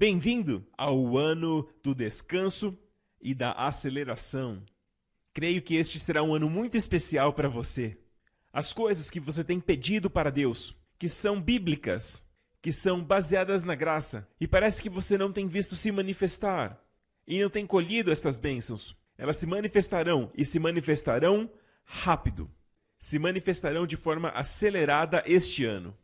Bem-vindo ao ano do descanso e da aceleração. Creio que este será um ano muito especial para você. As coisas que você tem pedido para Deus, que são bíblicas, que são baseadas na graça, e parece que você não tem visto se manifestar, e não tem colhido estas bênçãos. Elas se manifestarão, e se manifestarão rápido. Se manifestarão de forma acelerada este ano.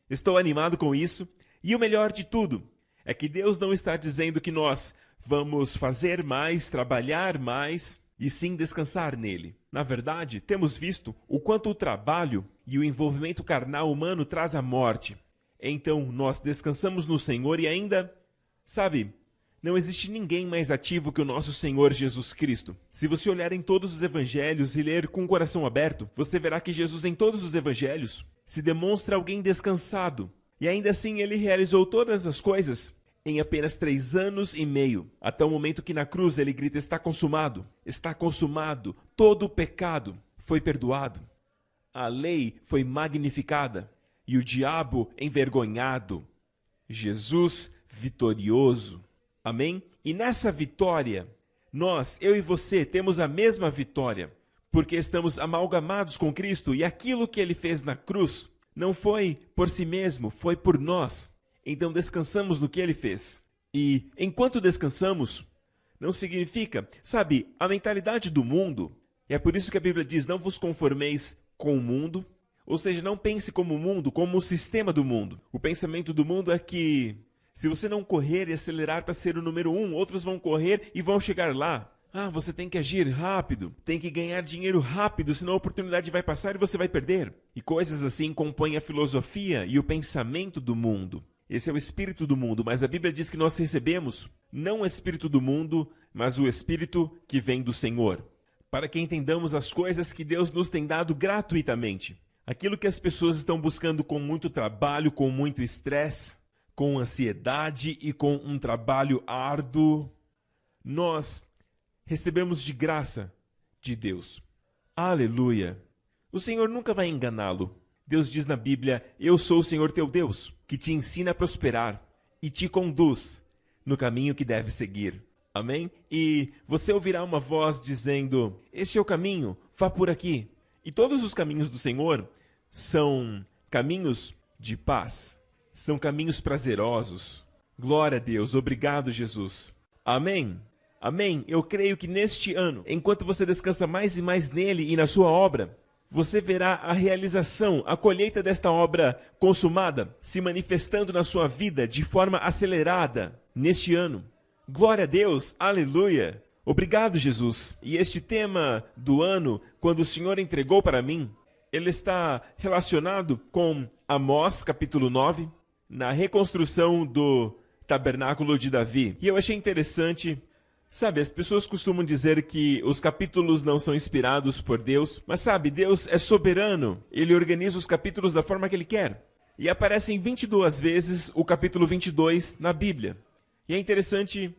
Estou animado com isso, e o melhor de tudo é que Deus não está dizendo que nós vamos fazer mais, trabalhar mais, e sim descansar nele. Na verdade, temos visto o quanto o trabalho e o envolvimento carnal humano traz a morte. Então, nós descansamos no Senhor e ainda, não existe ninguém mais ativo que o nosso Senhor Jesus Cristo. Se você olhar em todos os evangelhos e ler com o coração aberto, você verá que Jesus em todos os evangelhos se demonstra alguém descansado. E ainda assim ele realizou todas as coisas em apenas 3 anos e meio, até o momento que na cruz ele grita: está consumado, todo o pecado foi perdoado, a lei foi magnificada e o diabo envergonhado, Jesus vitorioso. Amém? E nessa vitória, eu e você, temos a mesma vitória, porque estamos amalgamados com Cristo e aquilo que ele fez na cruz não foi por si mesmo, foi por nós. Então descansamos no que ele fez. E enquanto descansamos, não significa, a mentalidade do mundo, e é por isso que a Bíblia diz: não vos conformeis com o mundo, ou seja, não pense como o mundo, como o sistema do mundo. O pensamento do mundo é que se você não correr e acelerar para ser o número 1, outros vão correr e vão chegar lá. Você tem que agir rápido, tem que ganhar dinheiro rápido, senão a oportunidade vai passar e você vai perder. E coisas assim compõem a filosofia e o pensamento do mundo. Esse é o espírito do mundo, mas a Bíblia diz que nós recebemos não o espírito do mundo, mas o espírito que vem do Senhor, para que entendamos as coisas que Deus nos tem dado gratuitamente. Aquilo que as pessoas estão buscando com muito trabalho, com muito estresse, com ansiedade e com um trabalho árduo, nós recebemos de graça de Deus. Aleluia! O Senhor nunca vai enganá-lo. Deus diz na Bíblia: eu sou o Senhor teu Deus, que te ensina a prosperar e te conduz no caminho que deve seguir. Amém? E você ouvirá uma voz dizendo: este é o caminho, vá por aqui. E todos os caminhos do Senhor são caminhos de paz, são caminhos prazerosos. Glória a Deus, obrigado, Jesus. Amém? Amém? Eu creio que neste ano, enquanto você descansa mais e mais nele e na sua obra, você verá a realização, a colheita desta obra consumada, se manifestando na sua vida de forma acelerada neste ano. Glória a Deus, aleluia! Obrigado, Jesus. E este tema do ano, quando o Senhor entregou para mim, ele está relacionado com Amós, capítulo 9, na reconstrução do tabernáculo de Davi. E eu achei interessante. As pessoas costumam dizer que os capítulos não são inspirados por Deus, mas Deus é soberano, ele organiza os capítulos da forma que ele quer. E aparecem 22 vezes o capítulo 22 na Bíblia. E é interessante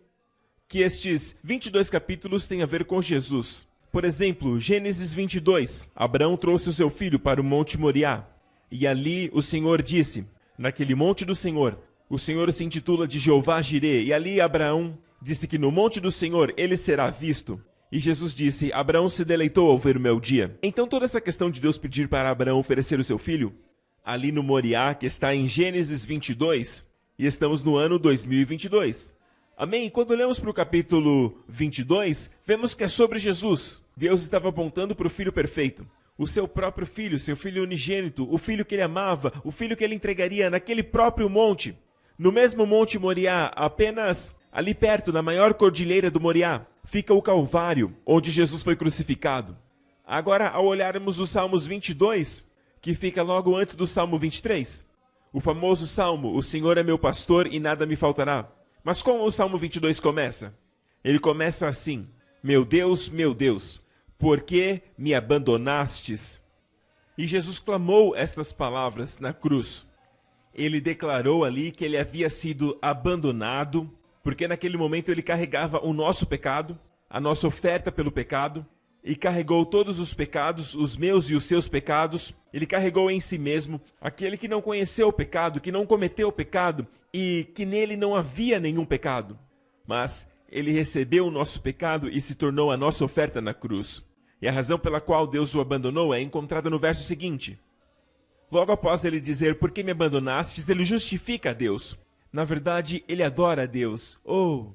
que estes 22 capítulos têm a ver com Jesus. Por exemplo, Gênesis 22, Abraão trouxe o seu filho para o Monte Moriá. E ali o Senhor disse: naquele monte do Senhor, o Senhor se intitula de Jeová Jirê, e ali Abraão disse que no monte do Senhor ele será visto. E Jesus disse: Abraão se deleitou ao ver o meu dia. Então toda essa questão de Deus pedir para Abraão oferecer o seu filho, ali no Moriá, que está em Gênesis 22, e estamos no ano 2022. Amém? E quando olhamos para o capítulo 22, vemos que é sobre Jesus. Deus estava apontando para o Filho perfeito, o seu próprio Filho, seu Filho unigênito, o Filho que ele amava, o Filho que ele entregaria naquele próprio monte. No mesmo Monte Moriá, apenas ali perto, na maior cordilheira do Moriá, fica o Calvário, onde Jesus foi crucificado. Agora, ao olharmos os Salmos 22, que fica logo antes do Salmo 23, o famoso Salmo: o Senhor é meu pastor e nada me faltará. Mas como o Salmo 22 começa? Ele começa assim: meu Deus, por que me abandonastes? E Jesus clamou estas palavras na cruz. Ele declarou ali que ele havia sido abandonado, porque naquele momento ele carregava o nosso pecado, a nossa oferta pelo pecado, e carregou todos os pecados, os meus e os seus pecados. Ele carregou em si mesmo, aquele que não conheceu o pecado, que não cometeu o pecado e que nele não havia nenhum pecado. Mas ele recebeu o nosso pecado e se tornou a nossa oferta na cruz. E a razão pela qual Deus o abandonou é encontrada no verso seguinte. Logo após ele dizer, por que me abandonastes, ele justifica a Deus. Na verdade, ele adora a Deus. Oh,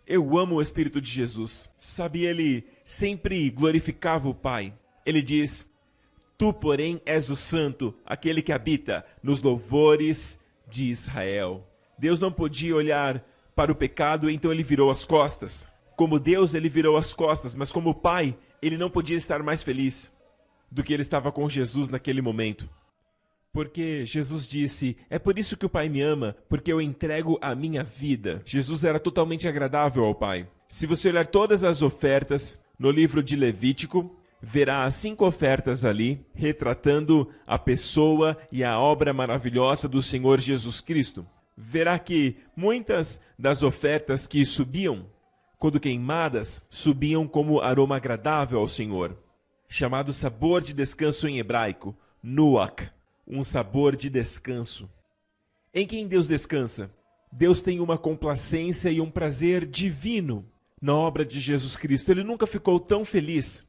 eu amo o Espírito de Jesus. Sabe, ele sempre glorificava o Pai. Ele diz, tu, porém, és o Santo, aquele que habita nos louvores de Israel. Deus não podia olhar para o pecado, então ele virou as costas. Como Deus, ele virou as costas, mas como Pai, ele não podia estar mais feliz do que ele estava com Jesus naquele momento. Porque Jesus disse, é por isso que o Pai me ama, porque eu entrego a minha vida. Jesus era totalmente agradável ao Pai. Se você olhar todas as ofertas no livro de Levítico, verá 5 ofertas ali, retratando a pessoa e a obra maravilhosa do Senhor Jesus Cristo. Verá que muitas das ofertas que subiam, quando queimadas, subiam como aroma agradável ao Senhor, chamado sabor de descanso em hebraico, nuach. Um sabor de descanso. Em quem Deus descansa? Deus tem uma complacência e um prazer divino na obra de Jesus Cristo. Ele nunca ficou tão feliz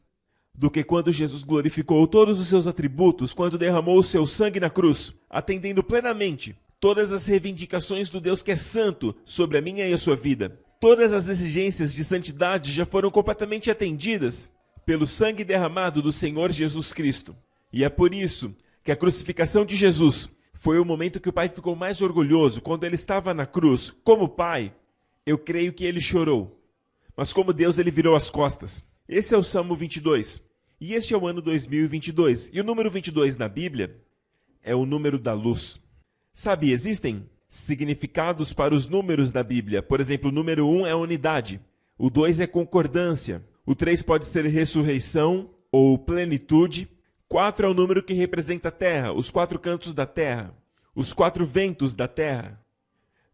do que quando Jesus glorificou todos os seus atributos, quando derramou o seu sangue na cruz, atendendo plenamente todas as reivindicações do Deus que é santo sobre a minha e a sua vida. Todas as exigências de santidade já foram completamente atendidas pelo sangue derramado do Senhor Jesus Cristo. E é por isso que a crucificação de Jesus foi o momento que o Pai ficou mais orgulhoso. Quando ele estava na cruz, como Pai, eu creio que ele chorou. Mas como Deus, ele virou as costas. Esse é o Salmo 22. E este é o ano 2022. E o número 22 na Bíblia é o número da luz. Sabe, existem significados para os números da Bíblia. Por exemplo, o número 1 é unidade. O 2 é concordância. O 3 pode ser ressurreição ou plenitude. 4 é o número que representa a terra, os 4 cantos da terra, os 4 ventos da terra.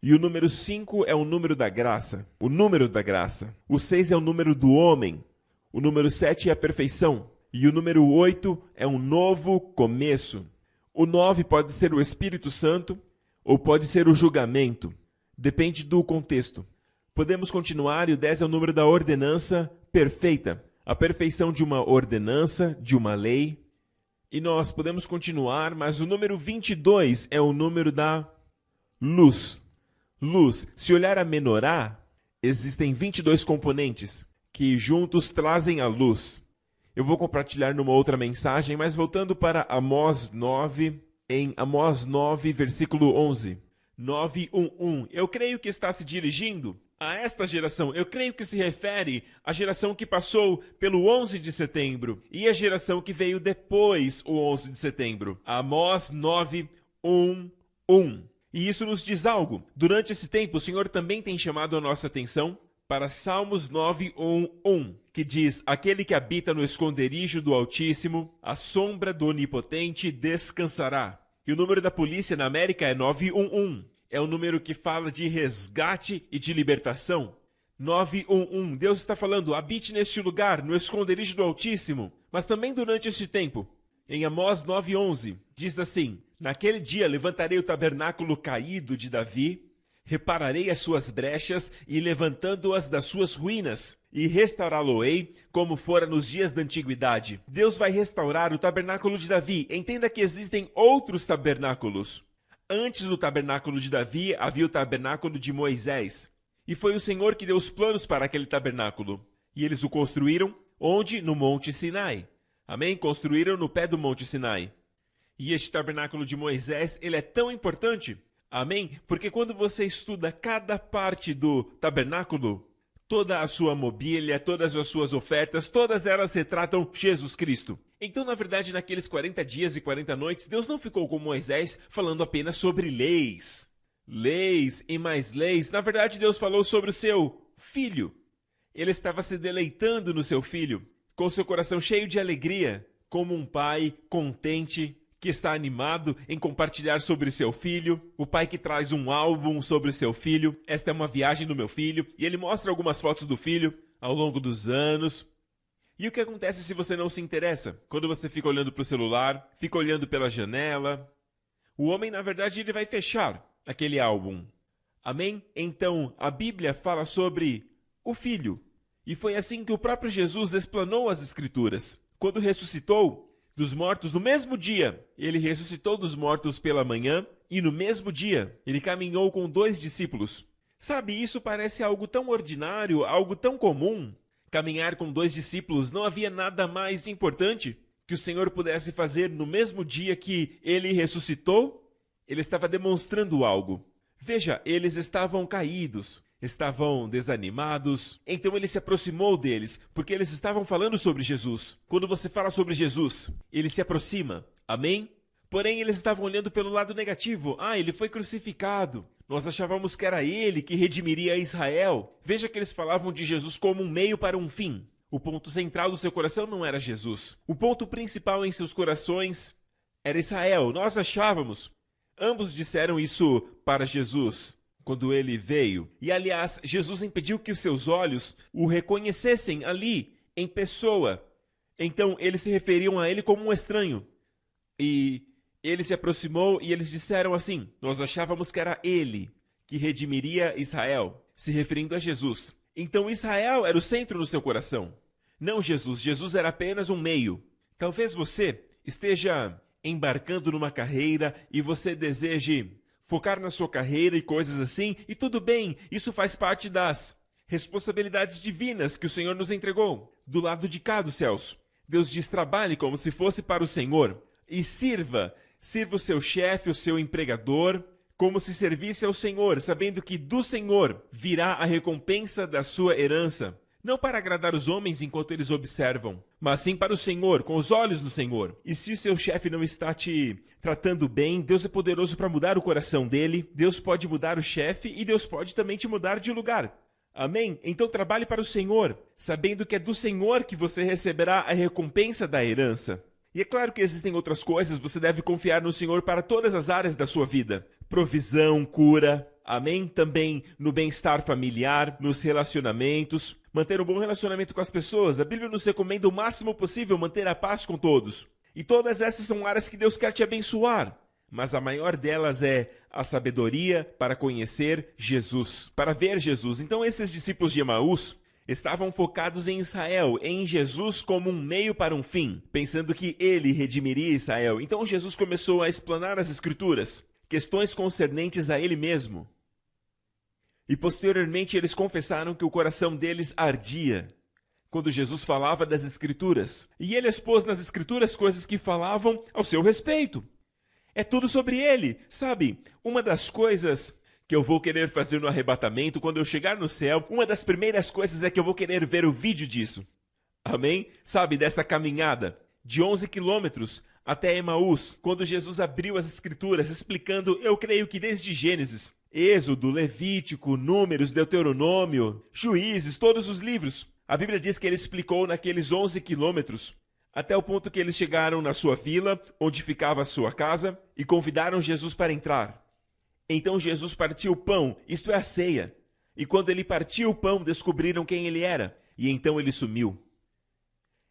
E o número 5 é o número da graça, o número da graça. O 6 é o número do homem. O número 7 é a perfeição. E o número 8 é um novo começo. O 9 pode ser o Espírito Santo ou pode ser o julgamento. Depende do contexto. Podemos continuar e o 10 é o número da ordenança perfeita. A perfeição de uma ordenança, de uma lei. E nós podemos continuar, mas o número 22 é o número da luz. Luz. Se olhar a menorá, existem 22 componentes que juntos trazem a luz. Eu vou compartilhar numa outra mensagem, mas voltando para Amós 9, em Amós 9, versículo 11. 9:1. Eu creio que está se dirigindo a esta geração. Eu creio que se refere à geração que passou pelo 11 de setembro e a geração que veio depois o 11 de setembro. Amós 9:1. E isso nos diz algo. Durante esse tempo, o Senhor também tem chamado a nossa atenção para Salmos 9:1, que diz, aquele que habita no esconderijo do Altíssimo, à sombra do Onipotente descansará. E o número da polícia na América é 911. É o número que fala de resgate e de libertação. 911. Deus está falando, habite neste lugar, no esconderijo do Altíssimo. Mas também durante este tempo, em Amós 9:11, diz assim, naquele dia levantarei o tabernáculo caído de Davi, repararei as suas brechas e levantando-as das suas ruínas, e restaurá-lo-ei como fora nos dias da antiguidade. Deus vai restaurar o tabernáculo de Davi. Entenda que existem outros tabernáculos. Antes do tabernáculo de Davi, havia o tabernáculo de Moisés. E foi o Senhor que deu os planos para aquele tabernáculo. E eles o construíram onde? No Monte Sinai. Amém? Construíram no pé do Monte Sinai. E este tabernáculo de Moisés, ele é tão importante. Amém? Porque quando você estuda cada parte do tabernáculo, toda a sua mobília, todas as suas ofertas, todas elas retratam Jesus Cristo. Então, na verdade, naqueles 40 dias e 40 noites, Deus não ficou com Moisés falando apenas sobre leis. Leis e mais leis. Na verdade, Deus falou sobre o seu filho. Ele estava se deleitando no seu filho, com seu coração cheio de alegria, como um pai contente, que está animado em compartilhar sobre seu filho, o pai que traz um álbum sobre seu filho. Esta é uma viagem do meu filho, e ele mostra algumas fotos do filho ao longo dos anos. E o que acontece se você não se interessa? Quando você fica olhando para o celular, fica olhando pela janela, o homem, na verdade, ele vai fechar aquele álbum. Amém? Então, a Bíblia fala sobre o Filho. E foi assim que o próprio Jesus explanou as Escrituras. Quando ressuscitou dos mortos no mesmo dia, ele ressuscitou dos mortos pela manhã e no mesmo dia ele caminhou com 2 discípulos. Sabe, isso parece algo tão ordinário, algo tão comum. Caminhar com 2 discípulos, não havia nada mais importante que o Senhor pudesse fazer no mesmo dia que ele ressuscitou? Ele estava demonstrando algo. Veja, eles estavam caídos, estavam desanimados. Então ele se aproximou deles, porque eles estavam falando sobre Jesus. Quando você fala sobre Jesus, ele se aproxima. Amém? Porém, eles estavam olhando pelo lado negativo. Ele foi crucificado. Nós achávamos que era ele que redimiria Israel. Veja que eles falavam de Jesus como um meio para um fim. O ponto central do seu coração não era Jesus. O ponto principal em seus corações era Israel. Nós achávamos. Ambos disseram isso para Jesus quando ele veio. E, aliás, Jesus impediu que os seus olhos o reconhecessem ali, em pessoa. Então, eles se referiam a ele como um estranho. E ele se aproximou e eles disseram assim: nós achávamos que era ele que redimiria Israel, se referindo a Jesus. Então, Israel era o centro no seu coração. Não Jesus. Jesus era apenas um meio. Talvez você esteja embarcando numa carreira e você deseje focar na sua carreira e coisas assim, e tudo bem, isso faz parte das responsabilidades divinas que o Senhor nos entregou. Do lado de cá dos céus, Deus diz: trabalhe como se fosse para o Senhor e sirva o seu chefe, o seu empregador, como se servisse ao Senhor, sabendo que do Senhor virá a recompensa da sua herança. Não para agradar os homens enquanto eles observam, mas sim para o Senhor, com os olhos no Senhor. E se o seu chefe não está te tratando bem, Deus é poderoso para mudar o coração dele, Deus pode mudar o chefe e Deus pode também te mudar de lugar. Amém? Então trabalhe para o Senhor, sabendo que é do Senhor que você receberá a recompensa da herança. E é claro que existem outras coisas, você deve confiar no Senhor para todas as áreas da sua vida. Provisão, cura, amém? Também no bem-estar familiar, nos relacionamentos. Manter um bom relacionamento com as pessoas. A Bíblia nos recomenda o máximo possível manter a paz com todos. E todas essas são áreas que Deus quer te abençoar. Mas a maior delas é a sabedoria para conhecer Jesus, para ver Jesus. Então esses discípulos de Emaús estavam focados em Israel, em Jesus como um meio para um fim, pensando que ele redimiria Israel. Então Jesus começou a explanar as Escrituras, questões concernentes a ele mesmo. E posteriormente eles confessaram que o coração deles ardia quando Jesus falava das Escrituras. E ele expôs nas Escrituras coisas que falavam ao seu respeito. É tudo sobre ele, sabe? Uma das coisas que eu vou querer fazer no arrebatamento, quando eu chegar no céu, uma das primeiras coisas é que eu vou querer ver o vídeo disso. Amém? Sabe, dessa caminhada de 11 quilômetros até Emaús, quando Jesus abriu as Escrituras, explicando, eu creio que desde Gênesis, Êxodo, Levítico, Números, Deuteronômio, Juízes, todos os livros. A Bíblia diz que ele explicou naqueles 11 quilômetros, até o ponto que eles chegaram na sua vila, onde ficava a sua casa, e convidaram Jesus para entrar. Então Jesus partiu o pão, isto é a ceia. E quando ele partiu o pão, descobriram quem ele era, e então ele sumiu.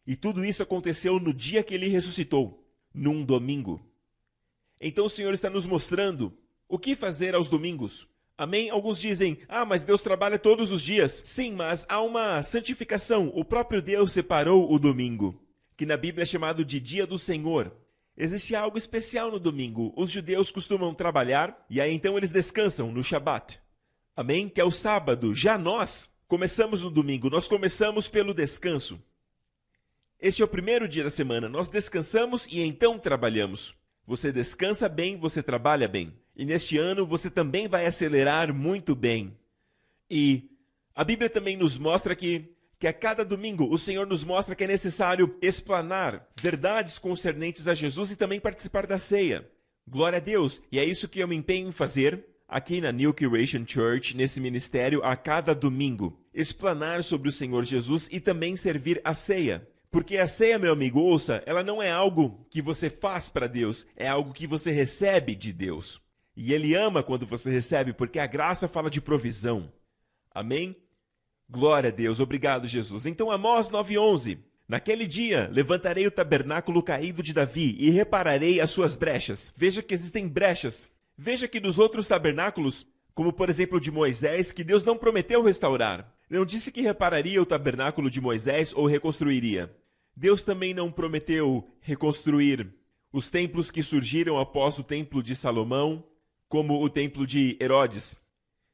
E tudo isso aconteceu no dia que ele ressuscitou, num domingo. Então o Senhor está nos mostrando o que fazer aos domingos. Amém? Alguns dizem, mas Deus trabalha todos os dias. Sim, mas há uma santificação. O próprio Deus separou o domingo, que na Bíblia é chamado de Dia do Senhor. Existe algo especial no domingo. Os judeus costumam trabalhar, e aí então eles descansam no Shabat. Amém? Que é o sábado. Já nós começamos no domingo. Nós começamos pelo descanso. Este é o primeiro dia da semana. Nós descansamos e então trabalhamos. Você descansa bem, você trabalha bem. E neste ano você também vai acelerar muito bem. E a Bíblia também nos mostra que a cada domingo o Senhor nos mostra que é necessário explanar verdades concernentes a Jesus e também participar da ceia. Glória a Deus! E é isso que eu me empenho em fazer aqui na New Creation Church, nesse ministério, a cada domingo. Explanar sobre o Senhor Jesus e também servir a ceia. Porque a ceia, meu amigo, ouça, ela não é algo que você faz para Deus, é algo que você recebe de Deus. E Ele ama quando você recebe, porque a graça fala de provisão. Amém? Glória a Deus, obrigado, Jesus. Então, Amós 9:11 Naquele dia, levantarei o tabernáculo caído de Davi e repararei as suas brechas. Veja que existem brechas. Veja que dos outros tabernáculos, como por exemplo o de Moisés, que Deus não prometeu restaurar. Não disse que repararia o tabernáculo de Moisés ou reconstruiria. Deus também não prometeu reconstruir os templos que surgiram após o templo de Salomão, como o templo de Herodes.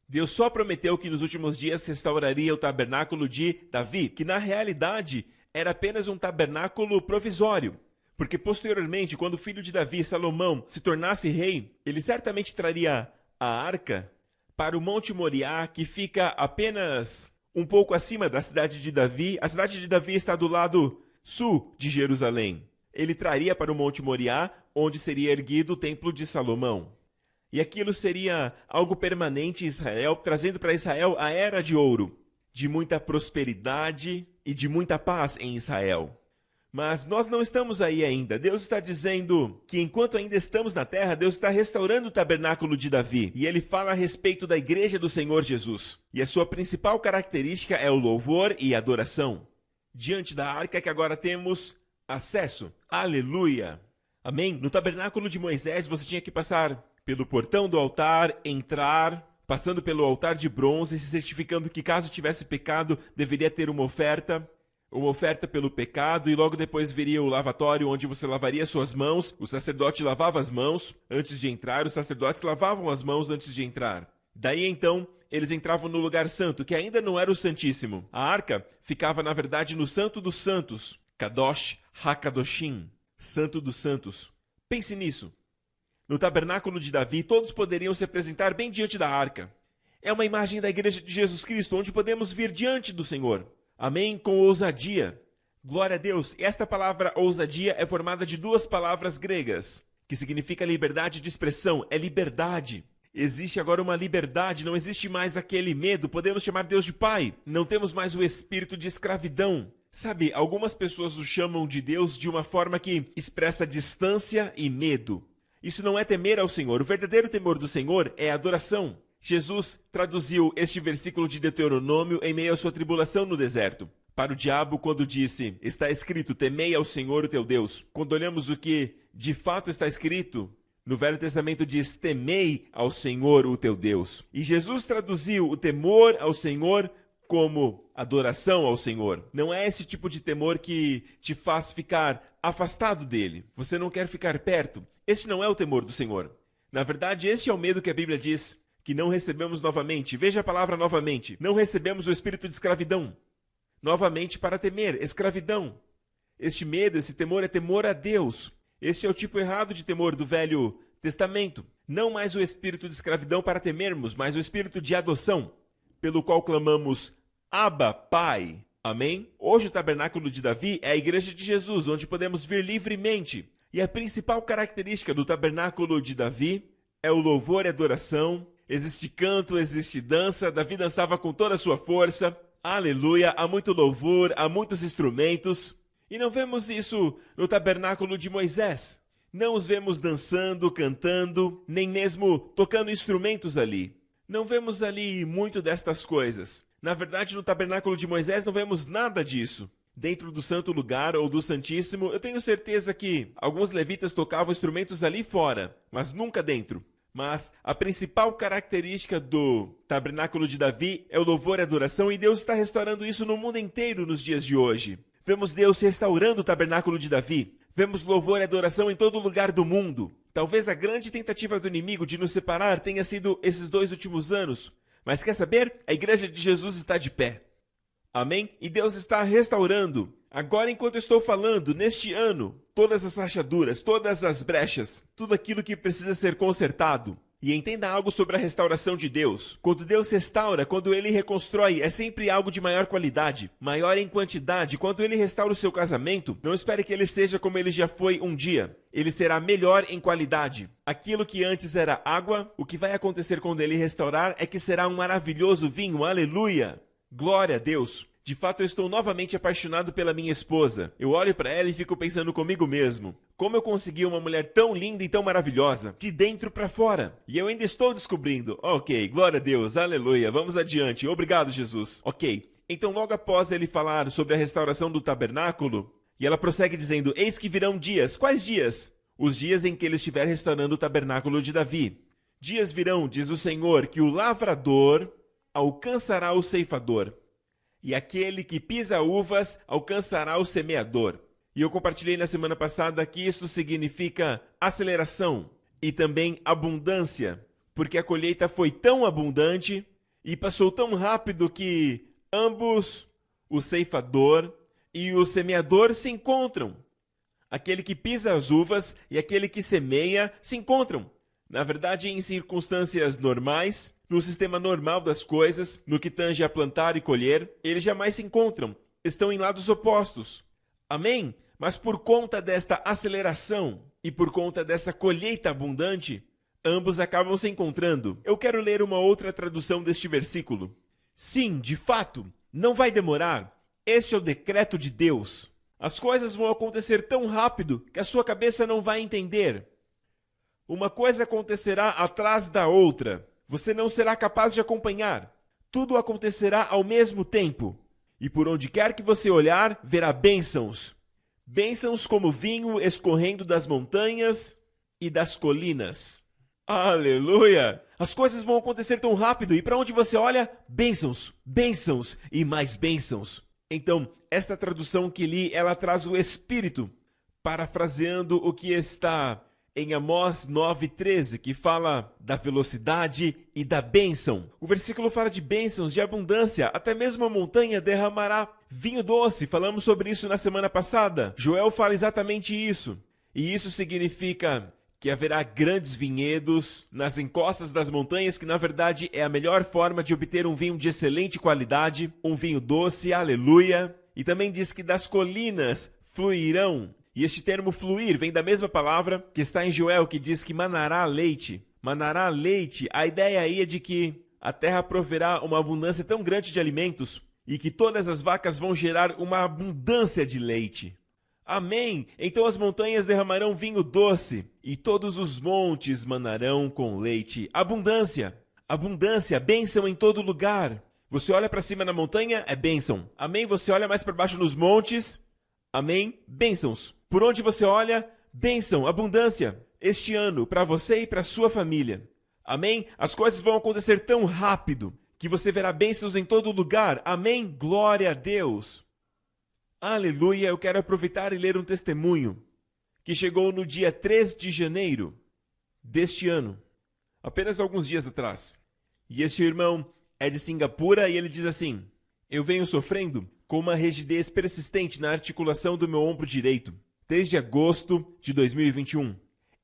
Deus só prometeu que nos últimos dias restauraria o tabernáculo de Davi, que na realidade era apenas um tabernáculo provisório. Porque posteriormente, quando o filho de Davi, Salomão, se tornasse rei, ele certamente traria a arca para o Monte Moriá, que fica apenas um pouco acima da cidade de Davi. A cidade de Davi está do lado sul de Jerusalém. Ele traria para o Monte Moriá, onde seria erguido o templo de Salomão. E aquilo seria algo permanente em Israel, trazendo para Israel a era de ouro, de muita prosperidade e de muita paz em Israel. Mas nós não estamos aí ainda. Deus está dizendo que enquanto ainda estamos na terra, Deus está restaurando o tabernáculo de Davi. E ele fala a respeito da igreja do Senhor Jesus. E a sua principal característica é o louvor e a adoração. Diante da arca que agora temos acesso. Aleluia! Amém? No tabernáculo de Moisés você tinha que passar pelo portão do altar, entrar, passando pelo altar de bronze, se certificando que caso tivesse pecado, deveria ter uma oferta pelo pecado, e logo depois viria o lavatório onde você lavaria suas mãos. O sacerdote lavava as mãos antes de entrar, os sacerdotes lavavam as mãos antes de entrar. Daí então, eles entravam no lugar santo, que ainda não era o Santíssimo. A arca ficava, na verdade, no Santo dos Santos, Kadosh HaKadoshim, Santo dos Santos. Pense nisso. No tabernáculo de Davi, todos poderiam se apresentar bem diante da arca. É uma imagem da igreja de Jesus Cristo, onde podemos vir diante do Senhor. Amém? Com ousadia. Glória a Deus. Esta palavra ousadia é formada de duas palavras gregas, que significa liberdade de expressão. É liberdade. Existe agora uma liberdade, não existe mais aquele medo. Podemos chamar Deus de Pai. Não temos mais o espírito de escravidão. Sabe, algumas pessoas o chamam de Deus de uma forma que expressa distância e medo. Isso não é temer ao Senhor. O verdadeiro temor do Senhor é a adoração. Jesus traduziu este versículo de Deuteronômio em meio à sua tribulação no deserto. Para o diabo, quando disse, está escrito, temei ao Senhor o teu Deus. Quando olhamos o que de fato está escrito, no Velho Testamento diz, temei ao Senhor o teu Deus. E Jesus traduziu o temor ao Senhor como adoração ao Senhor. Não é esse tipo de temor que te faz ficar afastado dele. Você não quer ficar perto. Esse não é o temor do Senhor. Na verdade, esse é o medo que a Bíblia diz que não recebemos novamente. Veja a palavra novamente. Não recebemos o espírito de escravidão. Novamente para temer, escravidão. Este medo, esse temor é temor a Deus. Este é o tipo errado de temor do Velho Testamento. Não mais o espírito de escravidão para temermos, mas o espírito de adoção, pelo qual clamamos, Abba, Pai. Amém? Hoje o tabernáculo de Davi é a igreja de Jesus, onde podemos vir livremente. E a principal característica do tabernáculo de Davi é o louvor e adoração. Existe canto, existe dança. Davi dançava com toda a sua força. Aleluia! Há muito louvor, há muitos instrumentos. E não vemos isso no tabernáculo de Moisés. Não os vemos dançando, cantando, nem mesmo tocando instrumentos ali. Não vemos ali muito destas coisas. Na verdade, no tabernáculo de Moisés não vemos nada disso. Dentro do santo lugar ou do Santíssimo, eu tenho certeza que alguns levitas tocavam instrumentos ali fora, mas nunca dentro. Mas a principal característica do tabernáculo de Davi é o louvor e adoração, e Deus está restaurando isso no mundo inteiro nos dias de hoje. Vemos Deus restaurando o tabernáculo de Davi. Vemos louvor e adoração em todo lugar do mundo. Talvez a grande tentativa do inimigo de nos separar tenha sido esses 2 últimos anos. Mas quer saber? A igreja de Jesus está de pé. Amém? E Deus está restaurando. Agora, enquanto estou falando, neste ano, todas as rachaduras, todas as brechas, tudo aquilo que precisa ser consertado. E entenda algo sobre a restauração de Deus. Quando Deus restaura, quando Ele reconstrói, é sempre algo de maior qualidade, maior em quantidade. Quando Ele restaura o seu casamento, não espere que ele seja como ele já foi um dia. Ele será melhor em qualidade. Aquilo que antes era água, o que vai acontecer quando Ele restaurar é que será um maravilhoso vinho. Aleluia! Glória a Deus! De fato, eu estou novamente apaixonado pela minha esposa. Eu olho para ela e fico pensando comigo mesmo. Como eu consegui uma mulher tão linda e tão maravilhosa, de dentro para fora. E eu ainda estou descobrindo. Ok, glória a Deus, aleluia, vamos adiante. Obrigado, Jesus. Ok, Então, logo após ele falar sobre a restauração do tabernáculo, e ela prossegue dizendo: eis que virão dias. Quais dias? Os dias em que ele estiver restaurando o tabernáculo de Davi. Dias virão, diz o Senhor, que o lavrador alcançará o ceifador, e aquele que pisa uvas alcançará o semeador. E eu compartilhei na semana passada que isso significa aceleração e também abundância, porque a colheita foi tão abundante e passou tão rápido que ambos, o ceifador e o semeador, se encontram. Aquele que pisa as uvas e aquele que semeia se encontram. Na verdade, em circunstâncias normais, no sistema normal das coisas, no que tange a plantar e colher, eles jamais se encontram. Estão em lados opostos. Amém? Mas por conta desta aceleração e por conta dessa colheita abundante, ambos acabam se encontrando. Eu quero ler uma outra tradução deste versículo. Sim, de fato, não vai demorar. Este é o decreto de Deus. As coisas vão acontecer tão rápido que a sua cabeça não vai entender. Uma coisa acontecerá atrás da outra. Você não será capaz de acompanhar. Tudo acontecerá ao mesmo tempo. E por onde quer que você olhar, verá bênçãos. Bênçãos como vinho escorrendo das montanhas e das colinas. Aleluia! As coisas vão acontecer tão rápido e para onde você olha, bênçãos, bênçãos e mais bênçãos. Então, esta tradução que li, ela traz o Espírito, parafraseando o que está em Amós 9,13, que fala da velocidade e da bênção. O versículo fala de bênçãos, de abundância, até mesmo a montanha derramará vinho doce. Falamos sobre isso na semana passada. Joel fala exatamente isso. E isso significa que haverá grandes vinhedos nas encostas das montanhas, que na verdade é a melhor forma de obter um vinho de excelente qualidade, um vinho doce, aleluia. E também diz que das colinas fluirão. E este termo fluir vem da mesma palavra que está em Joel, que diz que manará leite. Manará leite, a ideia aí é de que a terra proverá uma abundância tão grande de alimentos e que todas as vacas vão gerar uma abundância de leite. Amém! Então as montanhas derramarão vinho doce e todos os montes manarão com leite. Abundância! Abundância, bênção em todo lugar. Você olha para cima na montanha, é bênção. Amém? Você olha mais para baixo nos montes, amém? Bênçãos. Por onde você olha, bênção, abundância. Este ano, para você e para sua família. Amém? As coisas vão acontecer tão rápido que você verá bênçãos em todo lugar. Amém? Glória a Deus. Aleluia, eu quero aproveitar e ler um testemunho que chegou no dia 3 de janeiro deste ano, apenas alguns dias atrás. E este irmão é de Singapura e ele diz assim: eu venho sofrendo com uma rigidez persistente na articulação do meu ombro direito, desde agosto de 2021.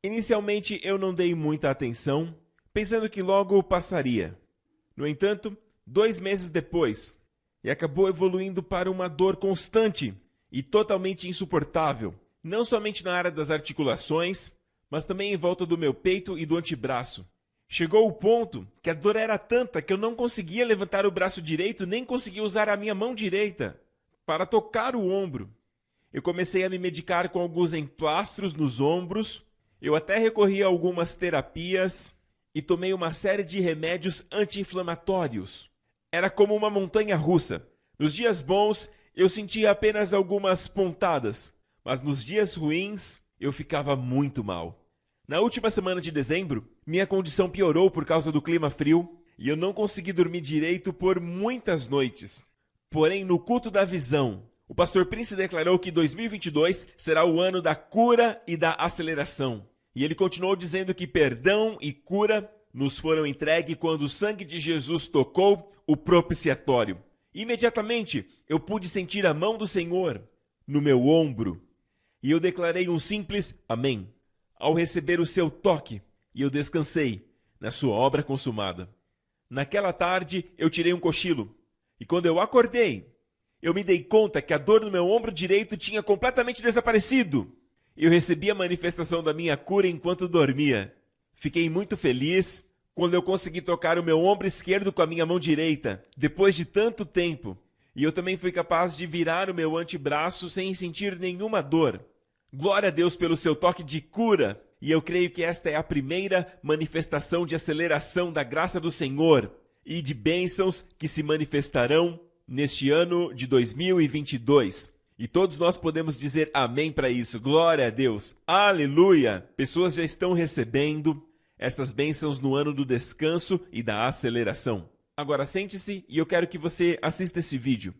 Inicialmente eu não dei muita atenção, pensando que logo passaria. No entanto, 2 meses depois, e acabou evoluindo para uma dor constante e totalmente insuportável, não somente na área das articulações, mas também em volta do meu peito e do antebraço. Chegou o ponto que a dor era tanta que eu não conseguia levantar o braço direito, nem conseguia usar a minha mão direita para tocar o ombro. Eu comecei a me medicar com alguns emplastros nos ombros, eu até recorri a algumas terapias e tomei uma série de remédios anti-inflamatórios. Era como uma montanha russa. Nos dias bons, eu sentia apenas algumas pontadas, mas nos dias ruins, eu ficava muito mal. Na última semana de dezembro, minha condição piorou por causa do clima frio e eu não consegui dormir direito por muitas noites. Porém, no culto da visão, o pastor Prince declarou que 2022 será o ano da cura e da aceleração. E ele continuou dizendo que perdão e cura nos foram entregues quando o sangue de Jesus tocou o propiciatório. Imediatamente, eu pude sentir a mão do Senhor no meu ombro. E eu declarei um simples amém ao receber o seu toque. E eu descansei na sua obra consumada. Naquela tarde, eu tirei um cochilo. E quando eu acordei, eu me dei conta que a dor no meu ombro direito tinha completamente desaparecido. Eu recebi a manifestação da minha cura enquanto dormia. Fiquei muito feliz quando eu consegui tocar o meu ombro esquerdo com a minha mão direita, depois de tanto tempo. E eu também fui capaz de virar o meu antebraço sem sentir nenhuma dor. Glória a Deus pelo seu toque de cura. E eu creio que esta é a primeira manifestação de aceleração da graça do Senhor e de bênçãos que se manifestarão neste ano de 2022. E todos nós podemos dizer amém para isso. Glória a Deus. Aleluia! Pessoas já estão recebendo essas bênçãos no ano do descanso e da aceleração. Agora sente-se e eu quero que você assista esse vídeo.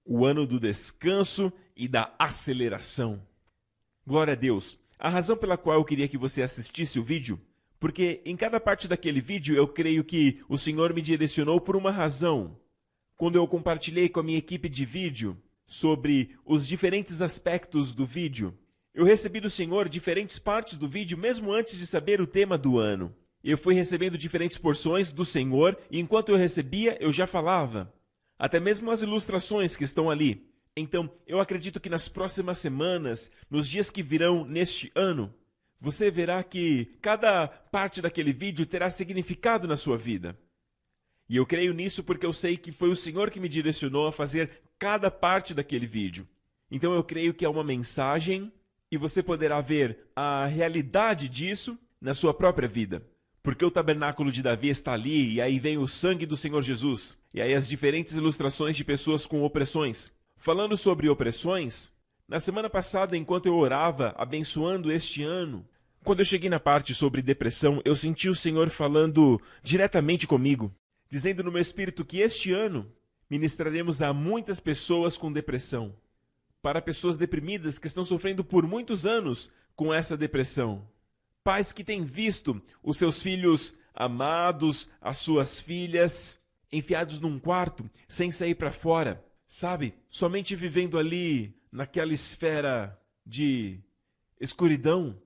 O ano do descanso e da aceleração. Glória a Deus. A razão pela qual eu queria que você assistisse o vídeo, porque em cada parte daquele vídeo eu creio que o Senhor me direcionou por uma razão. Quando eu compartilhei com a minha equipe de vídeo sobre os diferentes aspectos do vídeo, eu recebi do Senhor diferentes partes do vídeo mesmo antes de saber o tema do ano. Eu fui recebendo diferentes porções do Senhor e enquanto eu recebia, eu já falava. Até mesmo as ilustrações que estão ali. Então, eu acredito que nas próximas semanas, nos dias que virão neste ano, você verá que cada parte daquele vídeo terá significado na sua vida. E eu creio nisso porque eu sei que foi o Senhor que me direcionou a fazer cada parte daquele vídeo. Então eu creio que é uma mensagem e você poderá ver a realidade disso na sua própria vida. Porque o tabernáculo de Davi está ali, e aí vem o sangue do Senhor Jesus. E aí as diferentes ilustrações de pessoas com opressões. Falando sobre opressões, na semana passada, enquanto eu orava, abençoando este ano, quando eu cheguei na parte sobre depressão, eu senti o Senhor falando diretamente comigo, dizendo no meu espírito que este ano ministraremos a muitas pessoas com depressão. Para pessoas deprimidas que estão sofrendo por muitos anos com essa depressão. Pais que têm visto os seus filhos amados, as suas filhas, enfiados num quarto, sem sair para fora, sabe? Somente vivendo ali, naquela esfera de escuridão,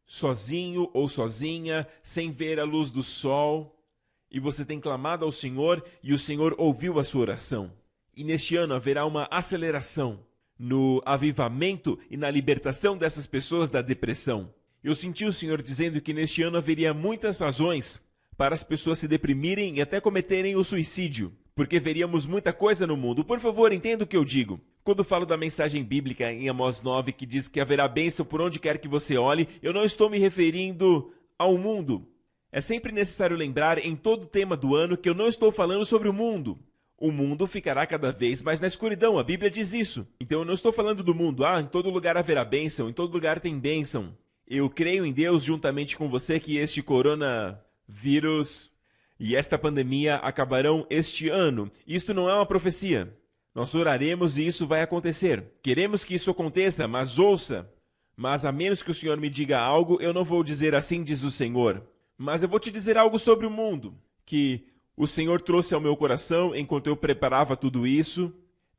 sozinho ou sozinha, sem ver a luz do sol. E você tem clamado ao Senhor e o Senhor ouviu a sua oração. E neste ano haverá uma aceleração no avivamento e na libertação dessas pessoas da depressão. Eu senti o Senhor dizendo que neste ano haveria muitas razões para as pessoas se deprimirem e até cometerem o suicídio, porque veríamos muita coisa no mundo. Por favor, entenda o que eu digo. Quando falo da mensagem bíblica em Amós 9, que diz que haverá bênção por onde quer que você olhe, eu não estou me referindo ao mundo. É sempre necessário lembrar em todo o tema do ano que eu não estou falando sobre o mundo. O mundo ficará cada vez mais na escuridão, a Bíblia diz isso. Então eu não estou falando do mundo, em todo lugar haverá bênção, em todo lugar tem bênção. Eu creio em Deus juntamente com você que este coronavírus e esta pandemia acabarão este ano. Isto não é uma profecia. Nós oraremos e isso vai acontecer. Queremos que isso aconteça, mas ouça. Mas a menos que o Senhor me diga algo, eu não vou dizer assim diz o Senhor. Mas eu vou te dizer algo sobre o mundo, que o Senhor trouxe ao meu coração enquanto eu preparava tudo isso.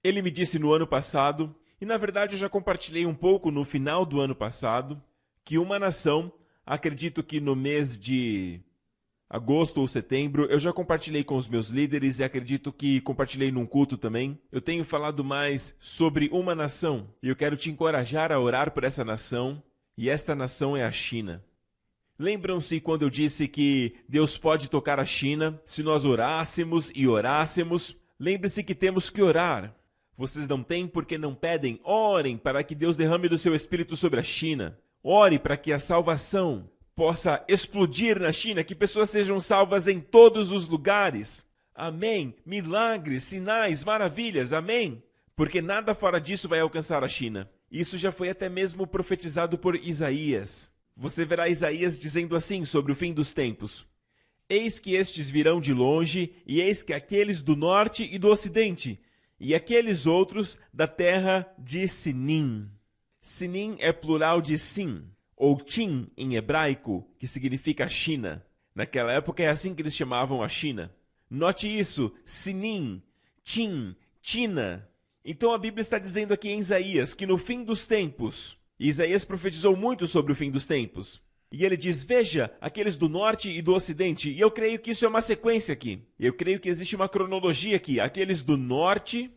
Ele me disse no ano passado, e na verdade eu já compartilhei um pouco no final do ano passado, que uma nação, acredito que no mês de agosto ou setembro, eu já compartilhei com os meus líderes e acredito que compartilhei num culto também. Eu tenho falado mais sobre uma nação e eu quero te encorajar a orar por essa nação, e esta nação é a China. Lembram-se quando eu disse que Deus pode tocar a China se nós orássemos e orássemos? Lembre-se que temos que orar. Vocês não têm porque não pedem. Orem para que Deus derrame do seu espírito sobre a China. Ore para que a salvação possa explodir na China, que pessoas sejam salvas em todos os lugares. Amém. Milagres, sinais, maravilhas. Amém. Porque nada fora disso vai alcançar a China. Isso já foi até mesmo profetizado por Isaías. Você verá Isaías dizendo assim sobre o fim dos tempos. Eis que estes virão de longe, e eis que aqueles do norte e do ocidente, e aqueles outros da terra de Sinim. Sinim é plural de Sim, ou Tim em hebraico, que significa China. Naquela época é assim que eles chamavam a China. Note isso, Sinim, Tim, China. Então a Bíblia está dizendo aqui em Isaías que no fim dos tempos, e Isaías profetizou muito sobre o fim dos tempos, e ele diz, veja, aqueles do norte e do ocidente, e eu creio que isso é uma sequência aqui. Eu creio que existe uma cronologia aqui, aqueles do norte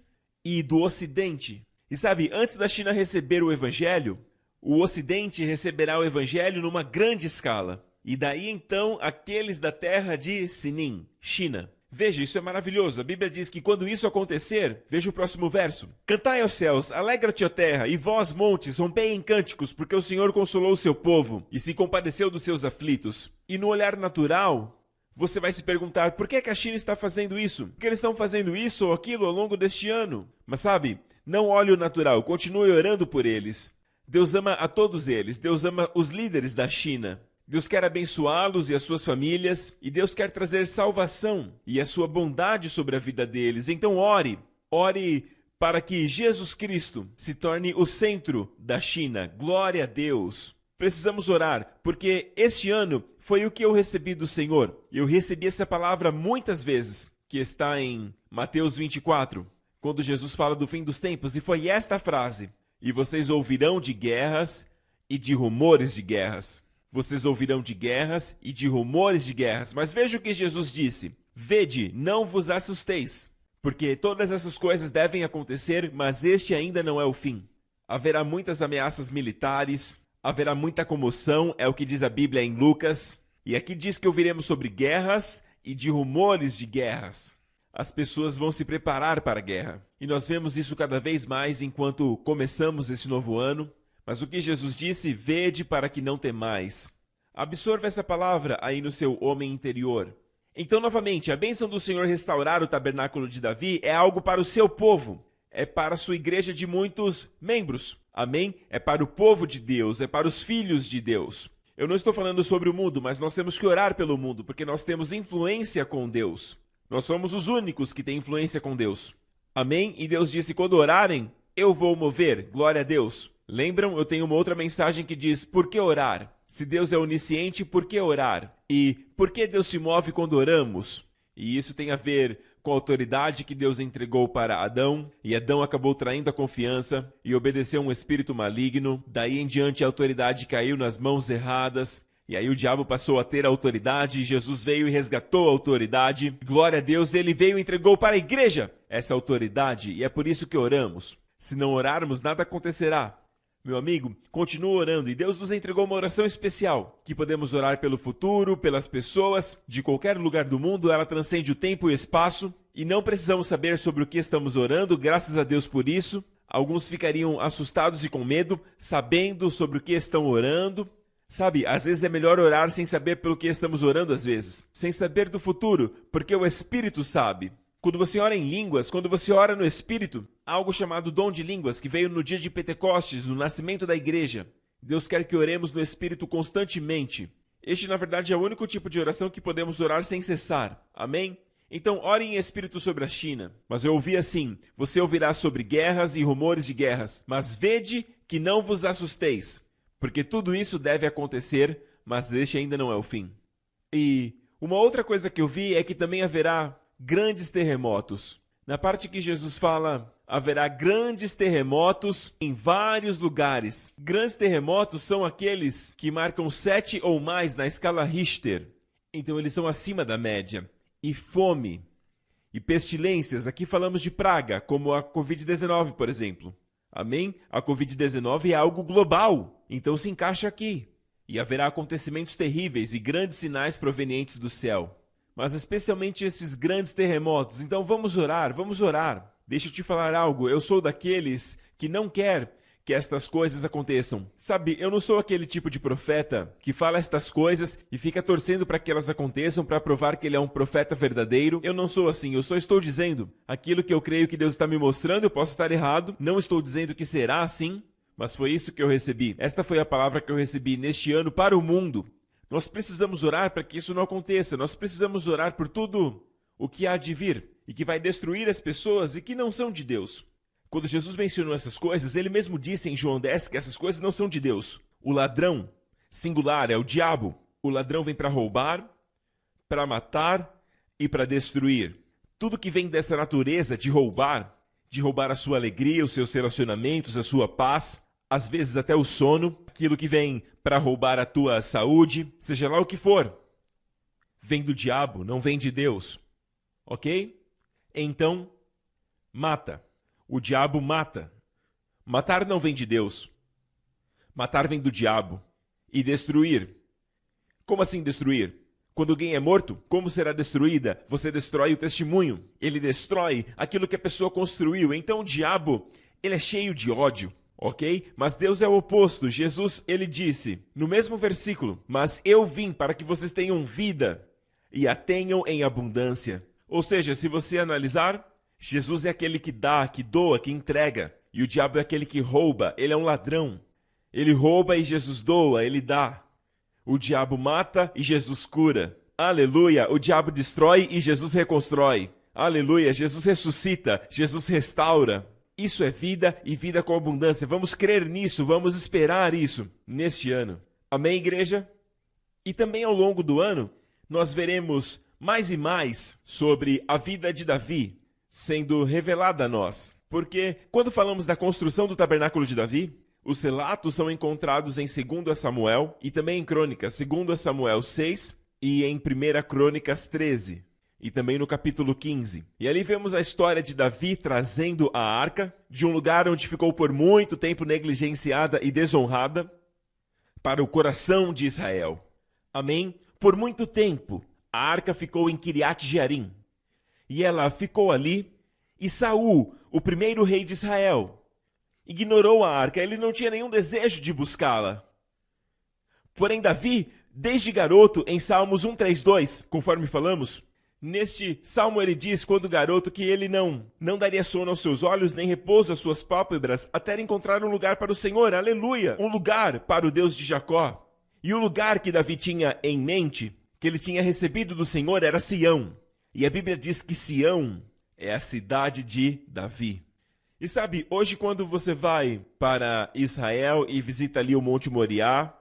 e do ocidente. E sabe, antes da China receber o evangelho, o ocidente receberá o evangelho numa grande escala. E daí então aqueles da terra de Sinim, China. Veja, isso é maravilhoso. A Bíblia diz que quando isso acontecer, veja o próximo verso. Cantai aos céus, alegra-te, ó terra, e vós, montes, rompei em cânticos, porque o Senhor consolou o seu povo e se compadeceu dos seus aflitos. E no olhar natural, você vai se perguntar, por que a China está fazendo isso? Por que eles estão fazendo isso ou aquilo ao longo deste ano? Mas sabe, não olhe o natural, continue orando por eles. Deus ama a todos eles, Deus ama os líderes da China. Deus quer abençoá-los e as suas famílias, e Deus quer trazer salvação e a sua bondade sobre a vida deles. Então ore para que Jesus Cristo se torne o centro da China. Glória a Deus. Precisamos orar, porque este ano foi o que eu recebi do Senhor. Eu recebi essa palavra muitas vezes, que está em Mateus 24, quando Jesus fala do fim dos tempos, e foi esta frase: e vocês ouvirão de guerras e de rumores de guerras. Vocês ouvirão de guerras e de rumores de guerras. Mas veja o que Jesus disse. Vede, não vos assusteis, porque todas essas coisas devem acontecer, mas este ainda não é o fim. Haverá muitas ameaças militares, haverá muita comoção, é o que diz a Bíblia em Lucas. E aqui diz que ouviremos sobre guerras e de rumores de guerras. As pessoas vão se preparar para a guerra. E nós vemos isso cada vez mais enquanto começamos esse novo ano. Mas o que Jesus disse, vede para que não temais. Absorva essa palavra aí no seu homem interior. Então, novamente, a bênção do Senhor restaurar o tabernáculo de Davi é algo para o seu povo. É para a sua igreja de muitos membros. Amém? É para o povo de Deus, é para os filhos de Deus. Eu não estou falando sobre o mundo, mas nós temos que orar pelo mundo, porque nós temos influência com Deus. Nós somos os únicos que têm influência com Deus. Amém? E Deus disse, quando orarem, eu vou mover. Glória a Deus. Lembram? Eu tenho uma outra mensagem que diz, por que orar? Se Deus é onisciente, por que orar? E por que Deus se move quando oramos? E isso tem a ver com a autoridade que Deus entregou para Adão, e Adão acabou traindo a confiança e obedeceu um espírito maligno. Daí em diante a autoridade caiu nas mãos erradas, e aí o diabo passou a ter a autoridade, e Jesus veio e resgatou a autoridade. Glória a Deus, ele veio e entregou para a igreja essa autoridade, e é por isso que oramos. Se não orarmos, nada acontecerá. Meu amigo, continua orando, e Deus nos entregou uma oração especial, que podemos orar pelo futuro, pelas pessoas, de qualquer lugar do mundo. Ela transcende o tempo e o espaço, e não precisamos saber sobre o que estamos orando, graças a Deus por isso. Alguns ficariam assustados e com medo, sabendo sobre o que estão orando. Sabe, às vezes é melhor orar sem saber pelo que estamos orando às vezes, sem saber do futuro, porque o Espírito sabe. Quando você ora em línguas, quando você ora no Espírito, há algo chamado dom de línguas, que veio no dia de Pentecostes, no nascimento da igreja. Deus quer que oremos no Espírito constantemente. Este, na verdade, é o único tipo de oração que podemos orar sem cessar. Amém? Então, ore em Espírito sobre a China. Mas eu ouvi assim, você ouvirá sobre guerras e rumores de guerras, mas vede que não vos assusteis, porque tudo isso deve acontecer, mas este ainda não é o fim. E uma outra coisa que eu vi é que também haverá grandes terremotos. Na parte que Jesus fala, haverá grandes terremotos em vários lugares. Grandes terremotos são aqueles que marcam 7 ou mais na escala Richter. Então eles são acima da média. E fome. E pestilências. Aqui falamos de praga, como a Covid-19, por exemplo. Amém? A Covid-19 é algo global. Então se encaixa aqui. E haverá acontecimentos terríveis e grandes sinais provenientes do céu. Mas especialmente esses grandes terremotos. Então vamos orar, vamos orar. Deixa eu te falar algo, eu sou daqueles que não quer que estas coisas aconteçam. Sabe, eu não sou aquele tipo de profeta que fala estas coisas e fica torcendo para que elas aconteçam para provar que ele é um profeta verdadeiro. Eu não sou assim, eu só estou dizendo aquilo que eu creio que Deus está me mostrando. Eu posso estar errado, não estou dizendo que será assim, mas foi isso que eu recebi. Esta foi a palavra que eu recebi neste ano para o mundo. Nós precisamos orar para que isso não aconteça. Nós precisamos orar por tudo o que há de vir e que vai destruir as pessoas e que não são de Deus. Quando Jesus mencionou essas coisas, ele mesmo disse em João 10 que essas coisas não são de Deus. O ladrão, singular, é o diabo. O ladrão vem para roubar, para matar e para destruir. Tudo que vem dessa natureza de roubar a sua alegria, os seus relacionamentos, a sua paz, às vezes até o sono, aquilo que vem para roubar a tua saúde, seja lá o que for, vem do diabo, não vem de Deus. Ok? Então, mata. O diabo mata. Matar não vem de Deus. Matar vem do diabo. E destruir. Como assim destruir? Quando alguém é morto, como será destruída? Você destrói o testemunho. Ele destrói aquilo que a pessoa construiu. Então o diabo, ele é cheio de ódio. Ok? Mas Deus é o oposto. Jesus, ele disse, no mesmo versículo, mas eu vim para que vocês tenham vida e a tenham em abundância. Ou seja, se você analisar, Jesus é aquele que dá, que doa, que entrega. E o diabo é aquele que rouba. Ele é um ladrão. Ele rouba e Jesus doa, ele dá. O diabo mata e Jesus cura. Aleluia! O diabo destrói e Jesus reconstrói. Aleluia! Jesus ressuscita, Jesus restaura. Isso é vida e vida com abundância. Vamos crer nisso, vamos esperar isso neste ano. Amém, igreja? E também ao longo do ano, nós veremos mais e mais sobre a vida de Davi sendo revelada a nós. Porque quando falamos da construção do tabernáculo de Davi, os relatos são encontrados em 2 Samuel e também em Crônicas, 2 Samuel 6 e em 1 Crônicas 13. E também no capítulo 15. E ali vemos a história de Davi trazendo a arca de um lugar onde ficou por muito tempo negligenciada e desonrada para o coração de Israel. Amém? Por muito tempo, a arca ficou em Kiriat Jearim. E ela ficou ali, e Saul, o primeiro rei de Israel, ignorou a arca, ele não tinha nenhum desejo de buscá-la. Porém, Davi, desde garoto, em Salmos 132, conforme falamos, neste salmo ele diz, quando garoto, que ele não daria sono aos seus olhos, nem repouso às suas pálpebras, até encontrar um lugar para o Senhor, aleluia, um lugar para o Deus de Jacó. E o lugar que Davi tinha em mente, que ele tinha recebido do Senhor, era Sião. E a Bíblia diz que Sião é a cidade de Davi. E sabe, hoje quando você vai para Israel e visita ali o Monte Moriá,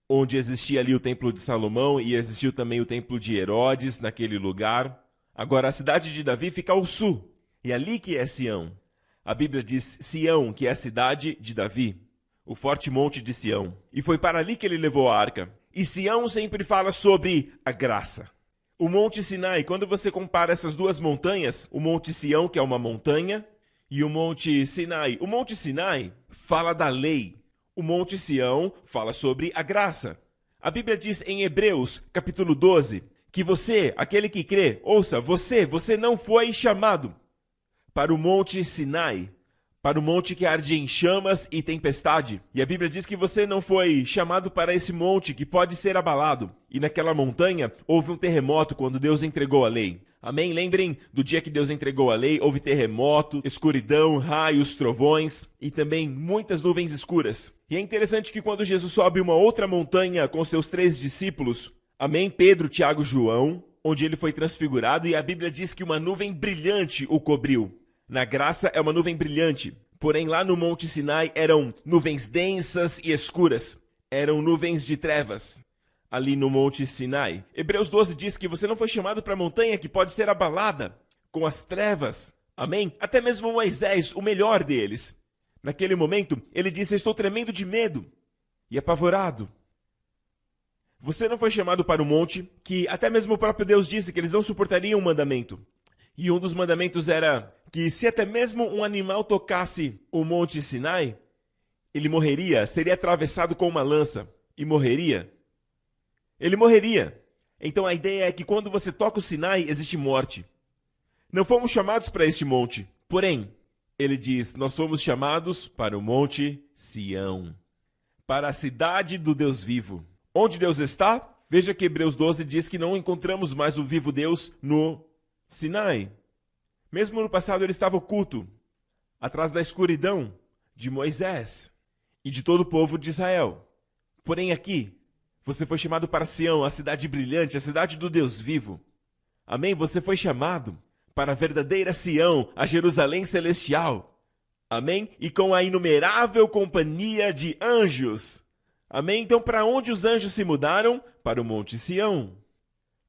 onde existia ali o Templo de Salomão e existiu também o Templo de Herodes naquele lugar. Agora a cidade de Davi fica ao sul, e ali que é Sião. A Bíblia diz Sião, que é a cidade de Davi, o forte monte de Sião. E foi para ali que ele levou a arca. E Sião sempre fala sobre a graça. O Monte Sinai, quando você compara essas duas montanhas, o Monte Sião, que é uma montanha, e o Monte Sinai fala da lei. O Monte Sião fala sobre a graça. A Bíblia diz em Hebreus, capítulo 12, que você, aquele que crê, ouça, você não foi chamado para o Monte Sinai, para o monte que arde em chamas e tempestade. E a Bíblia diz que você não foi chamado para esse monte que pode ser abalado. E naquela montanha houve um terremoto quando Deus entregou a lei. Amém? Lembrem do dia que Deus entregou a lei, houve terremoto, escuridão, raios, trovões e também muitas nuvens escuras. E é interessante que quando Jesus sobe uma outra montanha com seus 3 discípulos, amém? Pedro, Tiago, João, onde ele foi transfigurado, e a Bíblia diz que uma nuvem brilhante o cobriu. Na graça é uma nuvem brilhante, porém lá no Monte Sinai eram nuvens densas e escuras, eram nuvens de trevas. Ali no Monte Sinai. Hebreus 12 diz que você não foi chamado para a montanha que pode ser abalada com as trevas. Amém? Até mesmo Moisés, o melhor deles. Naquele momento, ele disse, estou tremendo de medo e apavorado. Você não foi chamado para um monte que até mesmo o próprio Deus disse que eles não suportariam um mandamento. E um dos mandamentos era que se até mesmo um animal tocasse o Monte Sinai, ele morreria, seria atravessado com uma lança e morreria. Ele morreria. Então a ideia é que quando você toca o Sinai, existe morte. Não fomos chamados para este monte. Porém, ele diz, nós fomos chamados para o Monte Sião, para a cidade do Deus vivo. Onde Deus está? Veja que Hebreus 12 diz que não encontramos mais o vivo Deus no Sinai. Mesmo no passado ele estava oculto, atrás da escuridão de Moisés e de todo o povo de Israel. Porém aqui, Você foi chamado para Sião, a cidade brilhante, a cidade do Deus vivo. Amém? Você foi chamado para a verdadeira Sião, a Jerusalém celestial. Amém? E com a inumerável companhia de anjos. Amém? Então, para onde os anjos se mudaram? Para o Monte Sião.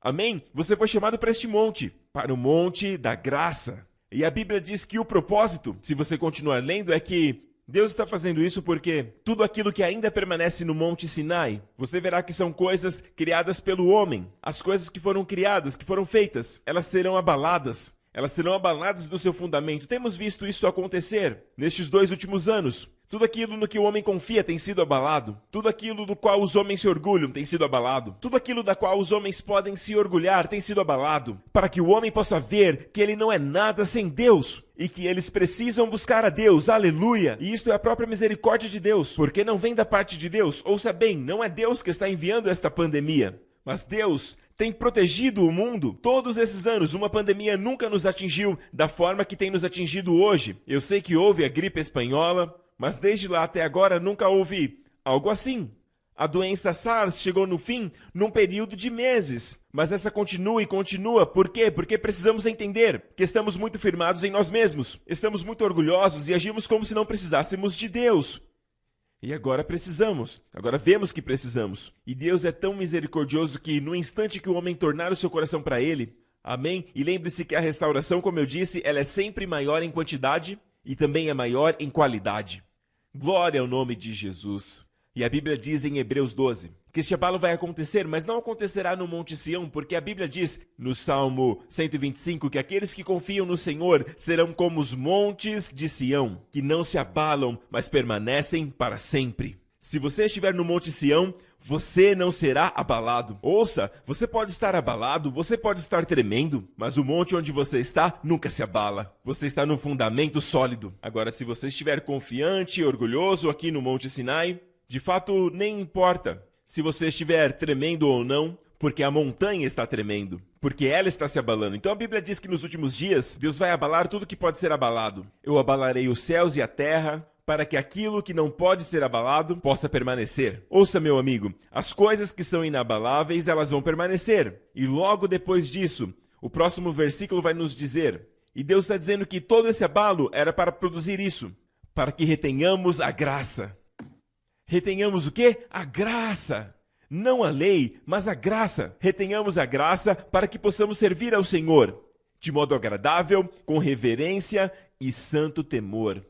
Amém? Você foi chamado para este monte, para o Monte da Graça. E a Bíblia diz que o propósito, se você continuar lendo, é que Deus está fazendo isso porque tudo aquilo que ainda permanece no Monte Sinai, você verá que são coisas criadas pelo homem. As coisas que foram criadas, que foram feitas, elas serão abaladas. Elas serão abaladas do seu fundamento. Temos visto isso acontecer nestes 2 últimos anos. Tudo aquilo no que o homem confia tem sido abalado. Tudo aquilo do qual os homens se orgulham tem sido abalado. Tudo aquilo da qual os homens podem se orgulhar tem sido abalado. Para que o homem possa ver que ele não é nada sem Deus. E que eles precisam buscar a Deus. Aleluia! E isto é a própria misericórdia de Deus. Porque não vem da parte de Deus. Ouça bem, não é Deus que está enviando esta pandemia. Mas Deus tem protegido o mundo todos esses anos. Uma pandemia nunca nos atingiu da forma que tem nos atingido hoje. Eu sei que houve a gripe espanhola, mas desde lá até agora nunca houve algo assim. A doença SARS chegou no fim num período de meses. Mas essa continua e continua. Por quê? Porque precisamos entender que estamos muito firmados em nós mesmos. Estamos muito orgulhosos e agimos como se não precisássemos de Deus. E agora precisamos. Agora vemos que precisamos. E Deus é tão misericordioso que no instante que o homem tornar o seu coração para Ele, amém? E lembre-se que a restauração, como eu disse, ela é sempre maior em quantidade e também é maior em qualidade. Glória ao nome de Jesus. E a Bíblia diz em Hebreus 12 que este abalo vai acontecer, mas não acontecerá no Monte Sião, porque a Bíblia diz no Salmo 125 que aqueles que confiam no Senhor serão como os montes de Sião, que não se abalam, mas permanecem para sempre. Se você estiver no Monte Sião, você não será abalado. Ouça, você pode estar abalado, você pode estar tremendo, mas o monte onde você está nunca se abala. Você está num fundamento sólido. Agora, se você estiver confiante e orgulhoso aqui no Monte Sinai, de fato, nem importa se você estiver tremendo ou não, porque a montanha está tremendo, porque ela está se abalando. Então a Bíblia diz que nos últimos dias, Deus vai abalar tudo que pode ser abalado. Eu abalarei os céus e a terra, para que aquilo que não pode ser abalado possa permanecer. Ouça, meu amigo, as coisas que são inabaláveis, elas vão permanecer. E logo depois disso, o próximo versículo vai nos dizer, e Deus está dizendo que todo esse abalo era para produzir isso, para que retenhamos a graça. Retenhamos o quê? A graça. Não a lei, mas a graça. Retenhamos a graça para que possamos servir ao Senhor, de modo agradável, com reverência e santo temor.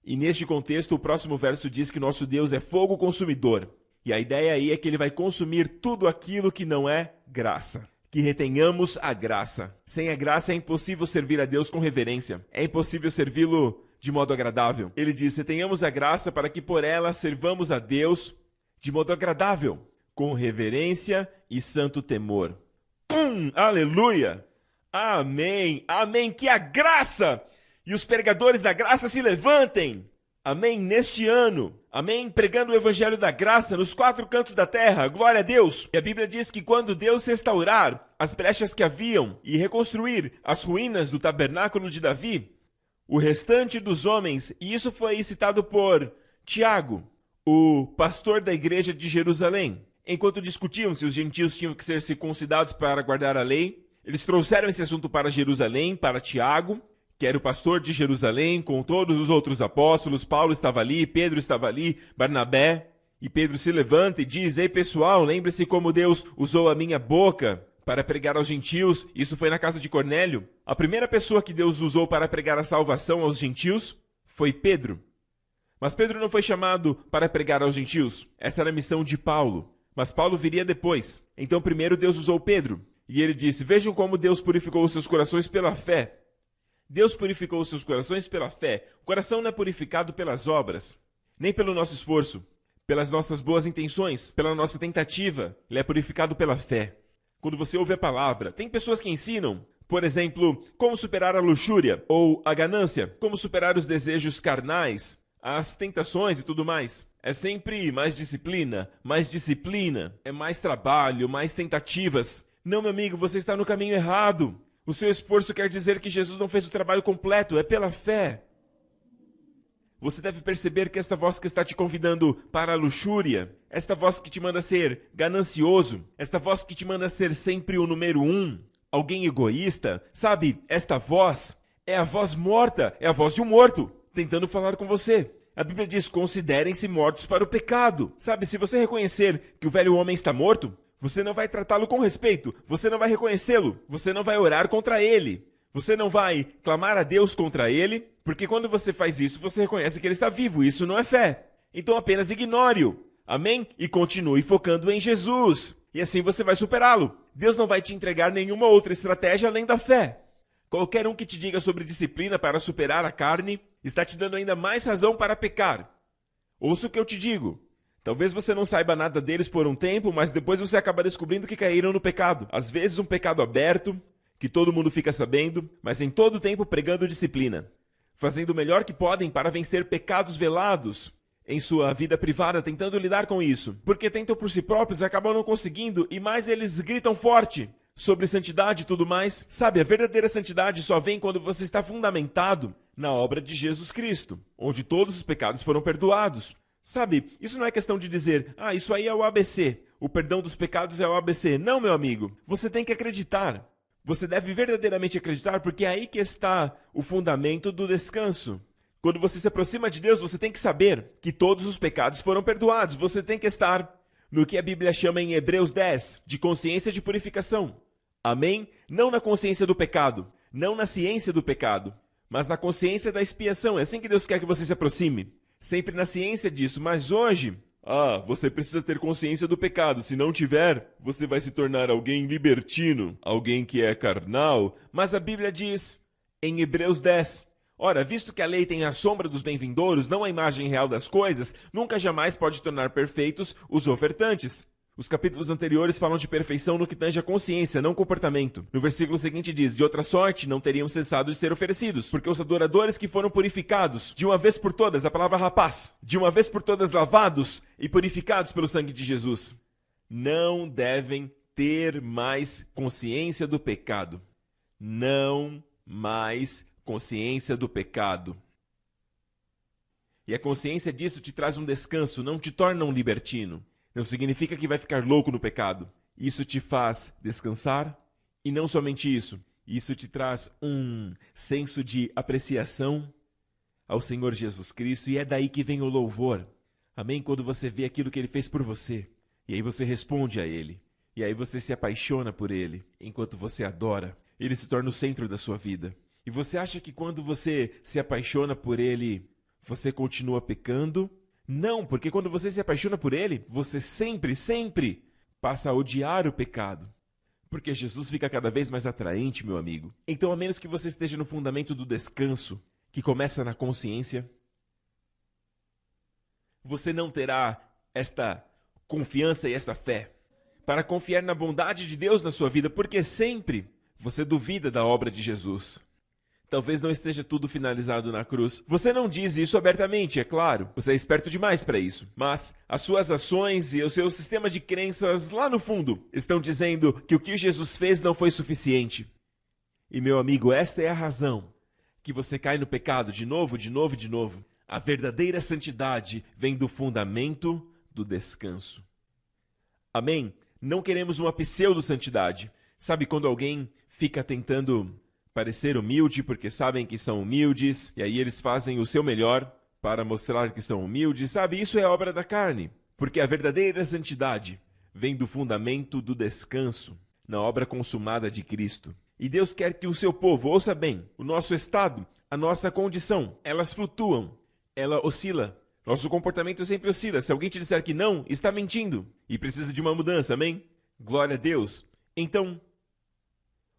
E neste contexto, o próximo verso diz que nosso Deus é fogo consumidor. E a ideia aí é que ele vai consumir tudo aquilo que não é graça. Que retenhamos a graça. Sem a graça é impossível servir a Deus com reverência. É impossível servi-lo de modo agradável. Ele diz, retenhamos a graça para que por ela servamos a Deus de modo agradável, com reverência e santo temor. Aleluia! Amém! Amém! Que a graça e os pregadores da graça se levantem! Amém! Neste ano, amém? Pregando o evangelho da graça nos 4 cantos da terra, glória a Deus! E a Bíblia diz que quando Deus restaurar as brechas que haviam e reconstruir as ruínas do tabernáculo de Davi, o restante dos homens, e isso foi citado por Tiago, o pastor da igreja de Jerusalém. Enquanto discutiam se os gentios tinham que ser circuncidados para guardar a lei, eles trouxeram esse assunto para Jerusalém, para Tiago, que era o pastor de Jerusalém, com todos os outros apóstolos. Paulo estava ali, Pedro estava ali, Barnabé. E Pedro se levanta e diz, ei pessoal, lembre-se como Deus usou a minha boca para pregar aos gentios. Isso foi na casa de Cornélio. A primeira pessoa que Deus usou para pregar a salvação aos gentios foi Pedro. Mas Pedro não foi chamado para pregar aos gentios. Essa era a missão de Paulo. Mas Paulo viria depois. Então primeiro Deus usou Pedro. E ele disse, vejam como Deus purificou os seus corações pela fé. Deus purificou os seus corações pela fé. O coração não é purificado pelas obras, nem pelo nosso esforço, pelas nossas boas intenções, pela nossa tentativa. Ele é purificado pela fé. Quando você ouve a palavra, tem pessoas que ensinam, por exemplo, como superar a luxúria ou a ganância, como superar os desejos carnais, as tentações e tudo mais. É sempre mais disciplina, é mais trabalho, mais tentativas. Não, meu amigo, você está no caminho errado. O seu esforço quer dizer que Jesus não fez o trabalho completo, é pela fé. Você deve perceber que esta voz que está te convidando para a luxúria, esta voz que te manda ser ganancioso, esta voz que te manda ser sempre o número 1, alguém egoísta, sabe, esta voz é a voz morta, é a voz de um morto, tentando falar com você. A Bíblia diz, considerem-se mortos para o pecado. Sabe, se você reconhecer que o velho homem está morto, você não vai tratá-lo com respeito, você não vai reconhecê-lo, você não vai orar contra ele, você não vai clamar a Deus contra ele, porque quando você faz isso, você reconhece que ele está vivo, isso não é fé. Então apenas ignore-o, amém? E continue focando em Jesus, e assim você vai superá-lo. Deus não vai te entregar nenhuma outra estratégia além da fé. Qualquer um que te diga sobre disciplina para superar a carne, está te dando ainda mais razão para pecar. Ouça o que eu te digo. Talvez você não saiba nada deles por um tempo, mas depois você acaba descobrindo que caíram no pecado. Às vezes um pecado aberto, que todo mundo fica sabendo, mas em todo tempo pregando disciplina. Fazendo o melhor que podem para vencer pecados velados em sua vida privada, tentando lidar com isso. Porque tentam por si próprios e acabam não conseguindo, e mais eles gritam forte sobre santidade e tudo mais. Sabe, a verdadeira santidade só vem quando você está fundamentado na obra de Jesus Cristo, onde todos os pecados foram perdoados. Sabe, isso não é questão de dizer, isso aí é o ABC, o perdão dos pecados é o ABC. Não, meu amigo, você tem que acreditar. Você deve verdadeiramente acreditar, porque é aí que está o fundamento do descanso. Quando você se aproxima de Deus, você tem que saber que todos os pecados foram perdoados. Você tem que estar no que a Bíblia chama em Hebreus 10, de consciência de purificação. Amém? Não na consciência do pecado, não na ciência do pecado, mas na consciência da expiação. É assim que Deus quer que você se aproxime. Sempre na ciência disso, mas hoje, você precisa ter consciência do pecado. Se não tiver, você vai se tornar alguém libertino, alguém que é carnal. Mas a Bíblia diz, em Hebreus 10, ora, visto que a lei tem a sombra dos bem-vindouros, não a imagem real das coisas, nunca jamais pode tornar perfeitos os ofertantes. Os capítulos anteriores falam de perfeição no que tange a consciência, não comportamento. No versículo seguinte diz, de outra sorte não teriam cessado de ser oferecidos, porque os adoradores que foram purificados, de uma vez por todas, a palavra rapaz, de uma vez por todas lavados e purificados pelo sangue de Jesus, não devem ter mais consciência do pecado. Não mais consciência do pecado. E a consciência disso te traz um descanso, não te torna um libertino. Não significa que vai ficar louco no pecado. Isso te faz descansar. E não somente isso. Isso te traz um senso de apreciação ao Senhor Jesus Cristo. E é daí que vem o louvor. Amém? Quando você vê aquilo que Ele fez por você. E aí você responde a Ele. E aí você se apaixona por Ele. Enquanto você adora, Ele se torna o centro da sua vida. E você acha que quando você se apaixona por Ele, você continua pecando? Não, porque quando você se apaixona por Ele, você sempre passa a odiar o pecado. Porque Jesus fica cada vez mais atraente, meu amigo. Então, a menos que você esteja no fundamento do descanso, que começa na consciência, você não terá esta confiança e esta fé para confiar na bondade de Deus na sua vida, porque sempre você duvida da obra de Jesus. Talvez não esteja tudo finalizado na cruz. Você não diz isso abertamente, é claro. Você é esperto demais para isso. Mas as suas ações e o seu sistema de crenças lá no fundo estão dizendo que o que Jesus fez não foi suficiente. E meu amigo, esta é a razão que você cai no pecado de novo. A verdadeira santidade vem do fundamento do descanso. Amém? Não queremos uma pseudo-santidade. Sabe quando alguém fica tentando parecer humilde porque sabem que são humildes, e aí eles fazem o seu melhor para mostrar que são humildes, sabe? Isso é obra da carne, porque a verdadeira santidade vem do fundamento do descanso, na obra consumada de Cristo. E Deus quer que o seu povo, ouça bem, o nosso estado, a nossa condição, elas flutuam, ela oscila. Nosso comportamento sempre oscila. Se alguém te disser que não, está mentindo e precisa de uma mudança, amém? Glória a Deus. Então,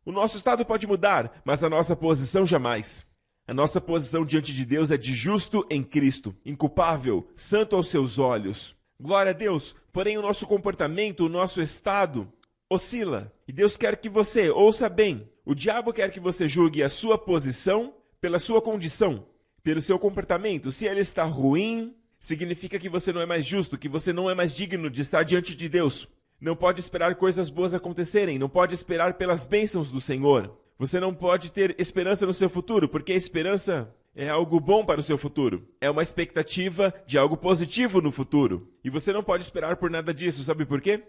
o nosso estado pode mudar, mas a nossa posição jamais. A nossa posição diante de Deus é de justo em Cristo, inculpável, santo aos seus olhos. Glória a Deus, porém o nosso comportamento, o nosso estado, oscila. E Deus quer que você, ouça bem, o diabo quer que você julgue a sua posição pela sua condição, pelo seu comportamento. Se ele está ruim, significa que você não é mais justo, que você não é mais digno de estar diante de Deus. Não pode esperar coisas boas acontecerem, não pode esperar pelas bênçãos do Senhor. Você não pode ter esperança no seu futuro, porque a esperança é algo bom para o seu futuro. É uma expectativa de algo positivo no futuro. E você não pode esperar por nada disso, sabe por quê?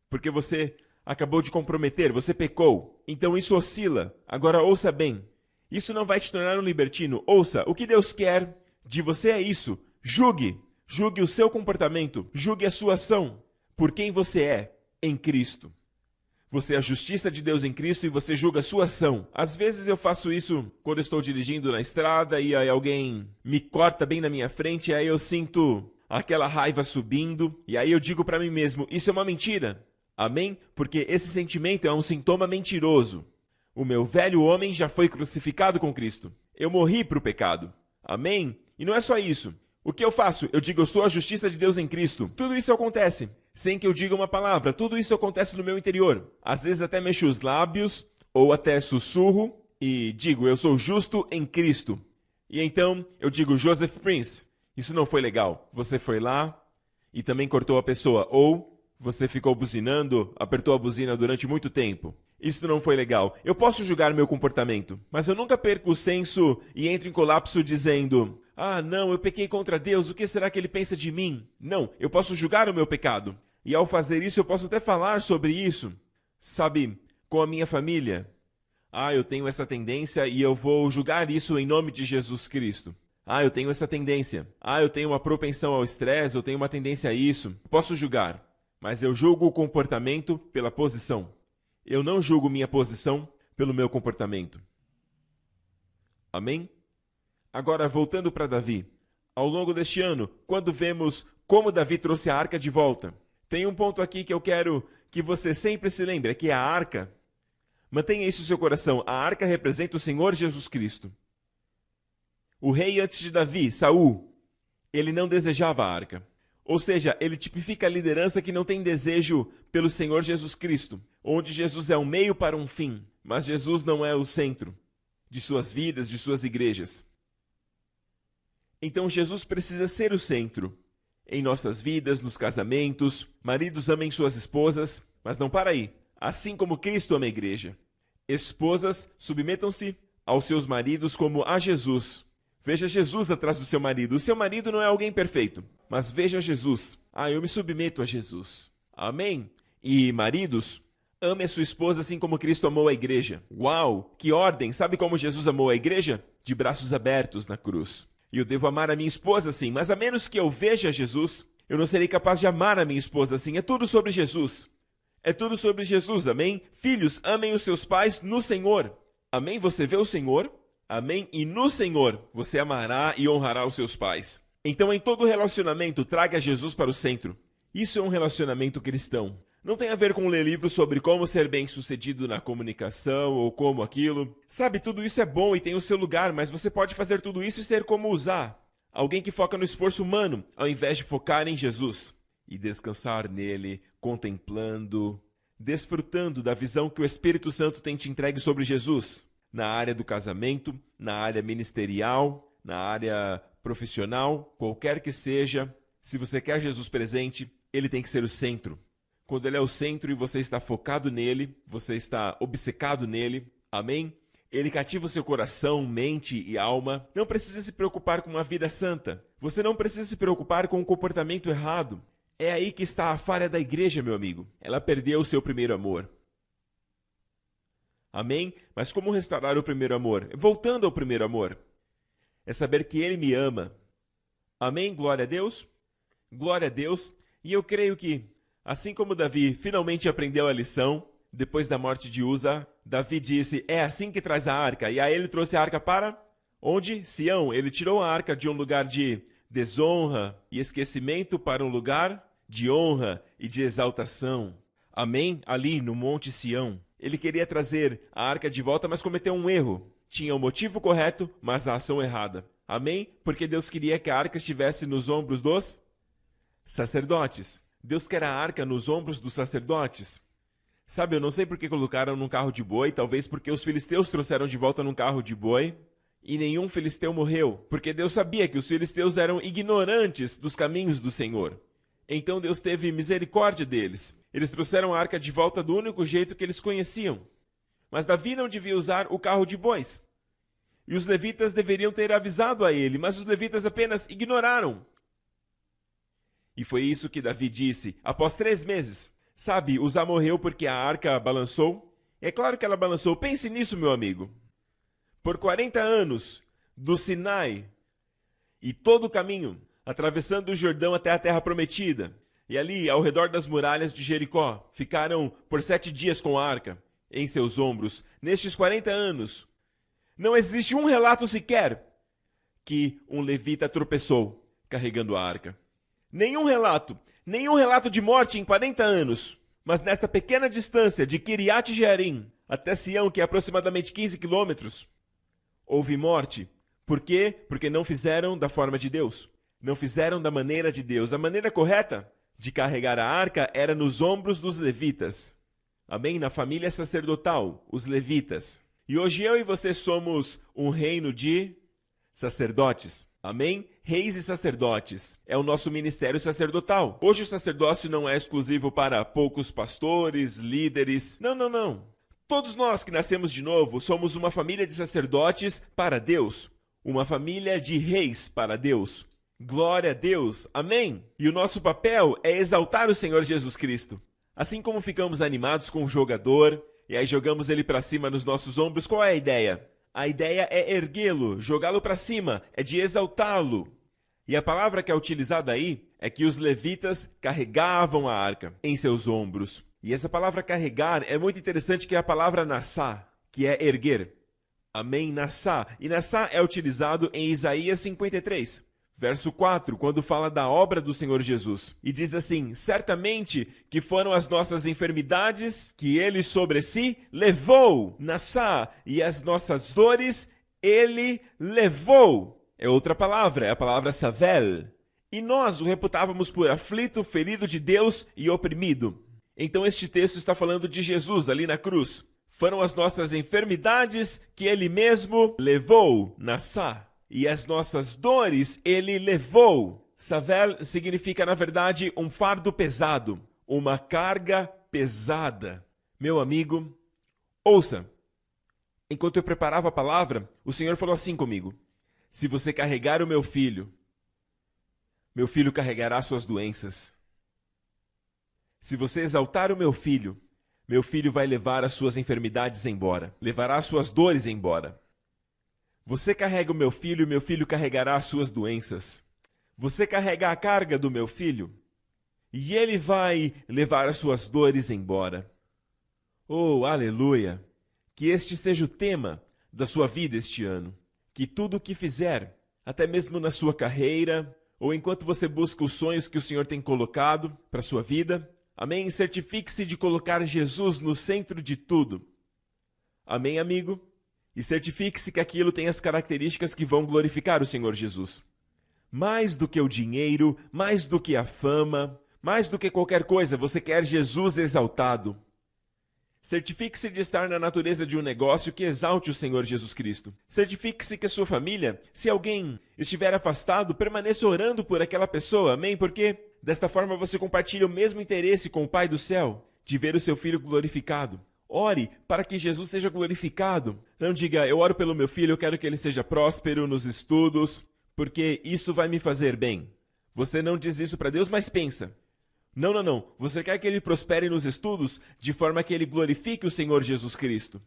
Porque você acabou de comprometer, você pecou. Então isso oscila. Agora ouça bem. Isso não vai te tornar um libertino. Ouça, o que Deus quer de você é isso. Julgue. Julgue o seu comportamento. Julgue a sua ação. Por quem você é em Cristo. Você é a justiça de Deus em Cristo e você julga a sua ação. Às vezes eu faço isso quando eu estou dirigindo na estrada e aí alguém me corta bem na minha frente e aí eu sinto aquela raiva subindo e aí eu digo para mim mesmo, isso é uma mentira. Amém? Porque esse sentimento é um sintoma mentiroso. O meu velho homem já foi crucificado com Cristo. Eu morri para o pecado. Amém? E não é só isso. O que eu faço? Eu digo, eu sou a justiça de Deus em Cristo. Tudo isso acontece sem que eu diga uma palavra. Tudo isso acontece no meu interior. Às vezes até mexo os lábios ou até sussurro e digo, eu sou justo em Cristo. E então eu digo, Joseph Prince, isso não foi legal. Você foi lá e também cortou a pessoa. Ou você ficou buzinando, apertou a buzina durante muito tempo. Isso não foi legal. Eu posso julgar meu comportamento, mas eu nunca perco o senso e entro em colapso dizendo, ah, não, eu pequei contra Deus, o que será que Ele pensa de mim? Não, eu posso julgar o meu pecado. E ao fazer isso, eu posso até falar sobre isso. Sabe, com a minha família. Ah, eu tenho essa tendência e eu vou julgar isso em nome de Jesus Cristo. Ah, eu tenho essa tendência. Ah, eu tenho uma propensão ao estresse, eu tenho uma tendência a isso. Posso julgar, mas eu julgo o comportamento pela posição. Eu não julgo minha posição pelo meu comportamento. Amém? Agora, voltando para Davi. Ao longo deste ano, quando vemos como Davi trouxe a arca de volta, tem um ponto aqui que eu quero que você sempre se lembre, que é a arca. Mantenha isso no seu coração. A arca representa o Senhor Jesus Cristo. O rei antes de Davi, Saul, ele não desejava a arca. Ou seja, ele tipifica a liderança que não tem desejo pelo Senhor Jesus Cristo, onde Jesus é um meio para um fim, mas Jesus não é o centro de suas vidas, de suas igrejas. Então Jesus precisa ser o centro em nossas vidas, nos casamentos. Maridos amem suas esposas, mas não para aí. Assim como Cristo ama a igreja. Esposas, submetam-se aos seus maridos como a Jesus. Veja Jesus atrás do seu marido. O seu marido não é alguém perfeito, mas veja Jesus. Ah, eu me submeto a Jesus. Amém? E maridos, ame a sua esposa assim como Cristo amou a igreja. Uau, que ordem! Sabe como Jesus amou a igreja? De braços abertos na cruz. E eu devo amar a minha esposa assim, mas a menos que eu veja Jesus, eu não serei capaz de amar a minha esposa assim. É tudo sobre Jesus. É tudo sobre Jesus, amém? Filhos, amem os seus pais no Senhor. Amém? Você vê o Senhor? Amém? E no Senhor você amará e honrará os seus pais. Então, em todo relacionamento, traga Jesus para o centro. Isso é um relacionamento cristão. Não tem a ver com ler livros sobre como ser bem-sucedido na comunicação ou como aquilo. Sabe, tudo isso é bom e tem o seu lugar, mas você pode fazer tudo isso e ser como usar. Alguém que foca no esforço humano, ao invés de focar em Jesus. E descansar nele, contemplando, desfrutando da visão que o Espírito Santo tem te entregue sobre Jesus. Na área do casamento, na área ministerial, na área profissional, qualquer que seja. Se você quer Jesus presente, ele tem que ser o centro. Quando ele é o centro e você está focado nele, você está obcecado nele, amém? Ele cativa o seu coração, mente e alma. Não precisa se preocupar com uma vida santa. Você não precisa se preocupar com um comportamento errado. É aí que está a falha da igreja, meu amigo. Ela perdeu o seu primeiro amor. Amém? Mas como restaurar o primeiro amor? Voltando ao primeiro amor. É saber que ele me ama. Amém? Glória a Deus? Glória a Deus. E eu creio que, assim como Davi finalmente aprendeu a lição, depois da morte de Uza, Davi disse, é assim que traz a arca. E aí ele trouxe a arca para onde? Sião. Ele tirou a arca de um lugar de desonra e esquecimento para um lugar de honra e de exaltação. Amém? Ali no Monte Sião. Ele queria trazer a arca de volta, mas cometeu um erro. Tinha o motivo correto, mas a ação errada. Amém? Porque Deus queria que a arca estivesse nos ombros dos sacerdotes. Deus quer a arca nos ombros dos sacerdotes. Sabe, eu não sei por que colocaram num carro de boi, talvez porque os filisteus trouxeram de volta num carro de boi, e nenhum filisteu morreu, porque Deus sabia que os filisteus eram ignorantes dos caminhos do Senhor. Então Deus teve misericórdia deles. Eles trouxeram a arca de volta do único jeito que eles conheciam. Mas Davi não devia usar o carro de bois. E os levitas deveriam ter avisado a ele, mas os levitas apenas ignoraram. E foi isso que Davi disse, após 3 meses. Sabe, Uzá morreu porque a arca balançou? É claro que ela balançou. Pense nisso, meu amigo. Por 40 anos, do Sinai e todo o caminho, atravessando o Jordão até a terra prometida, e ali, ao redor das muralhas de Jericó, ficaram por 7 dias com a arca em seus ombros. Nestes 40 anos, não existe um relato sequer que um levita tropeçou carregando a arca. Nenhum relato de morte em 40 anos. Mas nesta pequena distância de Kiriat Jearim até Sião, que é aproximadamente 15 quilômetros, houve morte. Por quê? Porque não fizeram da forma de Deus. Não fizeram da maneira de Deus. A maneira correta de carregar a arca era nos ombros dos levitas. Amém? Na família sacerdotal, os levitas. E hoje eu e você somos um reino de sacerdotes. Amém? Reis e sacerdotes. É o nosso ministério sacerdotal. Hoje o sacerdócio não é exclusivo para poucos pastores, líderes. Não. Todos nós que nascemos de novo somos uma família de sacerdotes para Deus. Uma família de reis para Deus. Glória a Deus. Amém? E o nosso papel é exaltar o Senhor Jesus Cristo. Assim como ficamos animados com o jogador, e aí jogamos ele para cima nos nossos ombros, qual é a ideia? A ideia é erguê-lo, jogá-lo para cima, é de exaltá-lo. E a palavra que é utilizada aí é que os levitas carregavam a arca em seus ombros. E essa palavra carregar é muito interessante, que é a palavra nassá, que é erguer. Amém? Nassá. E nassá é utilizado em Isaías 53. Verso 4, quando fala da obra do Senhor Jesus. E diz assim: certamente que foram as nossas enfermidades que ele sobre si levou, nassá, e as nossas dores ele levou. É outra palavra, é a palavra savel. E nós o reputávamos por aflito, ferido de Deus e oprimido. Então este texto está falando de Jesus ali na cruz. Foram as nossas enfermidades que ele mesmo levou, nassá. E as nossas dores ele levou. Savel significa, na verdade, um fardo pesado, uma carga pesada. Meu amigo, ouça. Enquanto eu preparava a palavra, o Senhor falou assim comigo: se você carregar o meu filho carregará suas doenças. Se você exaltar o meu filho vai levar as suas enfermidades embora, levará as suas dores embora. Você carrega o meu filho carregará as suas doenças. Você carrega a carga do meu filho, e ele vai levar as suas dores embora. Oh, aleluia! Que este seja o tema da sua vida este ano. Que tudo o que fizer, até mesmo na sua carreira, ou enquanto você busca os sonhos que o Senhor tem colocado para a sua vida, amém? Certifique-se de colocar Jesus no centro de tudo. Amém, amigo? E certifique-se que aquilo tem as características que vão glorificar o Senhor Jesus. Mais do que o dinheiro, mais do que a fama, mais do que qualquer coisa, você quer Jesus exaltado. Certifique-se de estar na natureza de um negócio que exalte o Senhor Jesus Cristo. Certifique-se que a sua família, se alguém estiver afastado, permaneça orando por aquela pessoa, amém? Porque desta forma você compartilha o mesmo interesse com o Pai do céu, de ver o seu filho glorificado. Ore para que Jesus seja glorificado. Não diga: eu oro pelo meu filho, eu quero que ele seja próspero nos estudos, porque isso vai me fazer bem. Você não diz isso para Deus, mas pensa. Não. Você quer que ele prospere nos estudos de forma que ele glorifique o Senhor Jesus Cristo.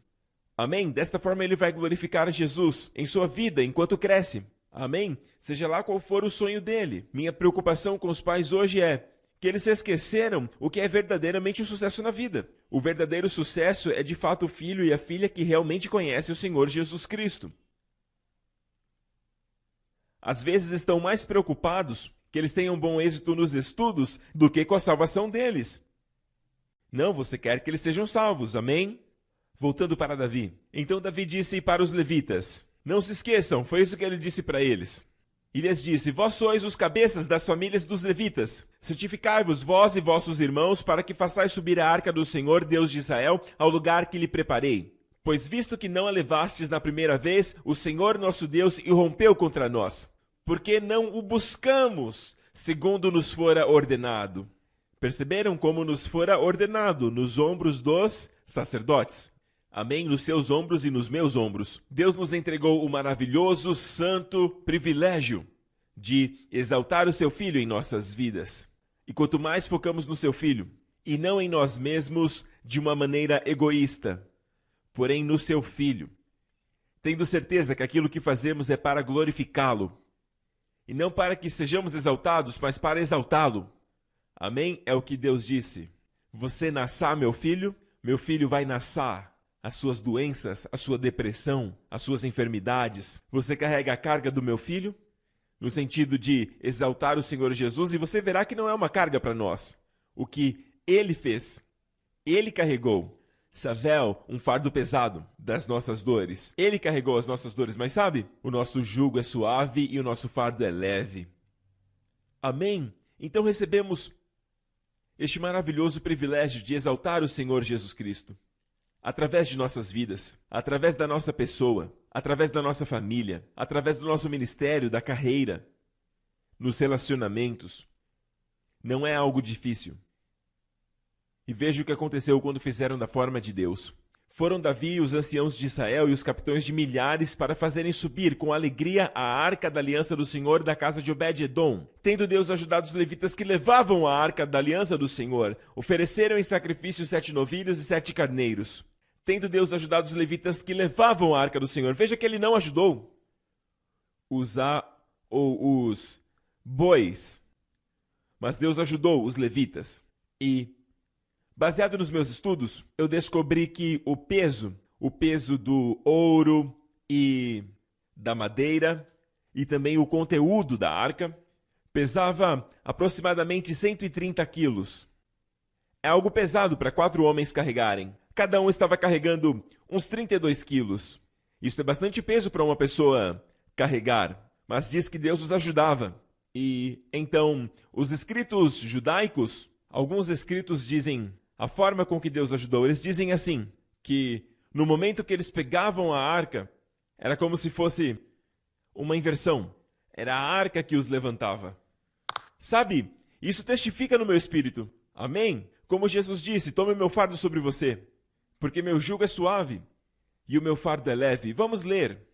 Amém? Desta forma ele vai glorificar Jesus em sua vida enquanto cresce. Amém? Seja lá qual for o sonho dele. Minha preocupação com os pais hoje é que eles se esqueceram o que é verdadeiramente o sucesso na vida. O verdadeiro sucesso é de fato o filho e a filha que realmente conhecem o Senhor Jesus Cristo. Às vezes estão mais preocupados que eles tenham bom êxito nos estudos do que com a salvação deles. Não, você quer que eles sejam salvos, amém? Voltando para Davi. Então Davi disse para os levitas: não se esqueçam, foi isso que ele disse para eles. E lhes disse: vós sois os cabeças das famílias dos levitas. Certificai-vos vós e vossos irmãos para que façais subir a arca do Senhor, Deus de Israel, ao lugar que lhe preparei. Pois visto que não a levastes na primeira vez, o Senhor nosso Deus irrompeu contra nós. Porque não o buscamos, segundo nos fora ordenado. Perceberam como nos fora ordenado? Nos ombros dos sacerdotes. Amém? Nos seus ombros e nos meus ombros. Deus nos entregou o maravilhoso, santo privilégio de exaltar o seu Filho em nossas vidas. E quanto mais focamos no seu Filho, e não em nós mesmos de uma maneira egoísta, porém no seu Filho, tendo certeza que aquilo que fazemos é para glorificá-lo, e não para que sejamos exaltados, mas para exaltá-lo. Amém? É o que Deus disse. Você nascerá, meu filho vai nascer. As suas doenças, a sua depressão, as suas enfermidades. Você carrega a carga do meu filho, no sentido de exaltar o Senhor Jesus, e você verá que não é uma carga para nós. O que ele fez, ele carregou. Savel, um fardo pesado das nossas dores. Ele carregou as nossas dores, mas sabe? O nosso jugo é suave e o nosso fardo é leve. Amém? Então recebemos este maravilhoso privilégio de exaltar o Senhor Jesus Cristo. Através de nossas vidas, através da nossa pessoa, através da nossa família, através do nosso ministério, da carreira, nos relacionamentos. Não é algo difícil. E veja o que aconteceu quando fizeram da forma de Deus. Foram Davi e os anciãos de Israel e os capitães de milhares para fazerem subir com alegria a arca da aliança do Senhor da casa de Obed-edom. Tendo Deus ajudado os levitas que levavam a arca da aliança do Senhor, ofereceram em sacrifício 7 novilhos e 7 carneiros. Tendo Deus ajudado os levitas que levavam a arca do Senhor. Veja que ele não ajudou os bois, mas Deus ajudou os levitas. E, baseado nos meus estudos, eu descobri que o peso do ouro e da madeira, e também o conteúdo da arca, pesava aproximadamente 130 quilos. É algo pesado para 4 homens carregarem. Cada um estava carregando uns 32 quilos. Isso é bastante peso para uma pessoa carregar, mas diz que Deus os ajudava. E então, os escritos judaicos, alguns escritos dizem a forma com que Deus ajudou. Eles dizem assim, que no momento que eles pegavam a arca, era como se fosse uma inversão. Era a arca que os levantava. Sabe, isso testifica no meu espírito. Amém? Como Jesus disse, tome o meu fardo sobre você, porque meu jugo é suave e o meu fardo é leve. Vamos ler.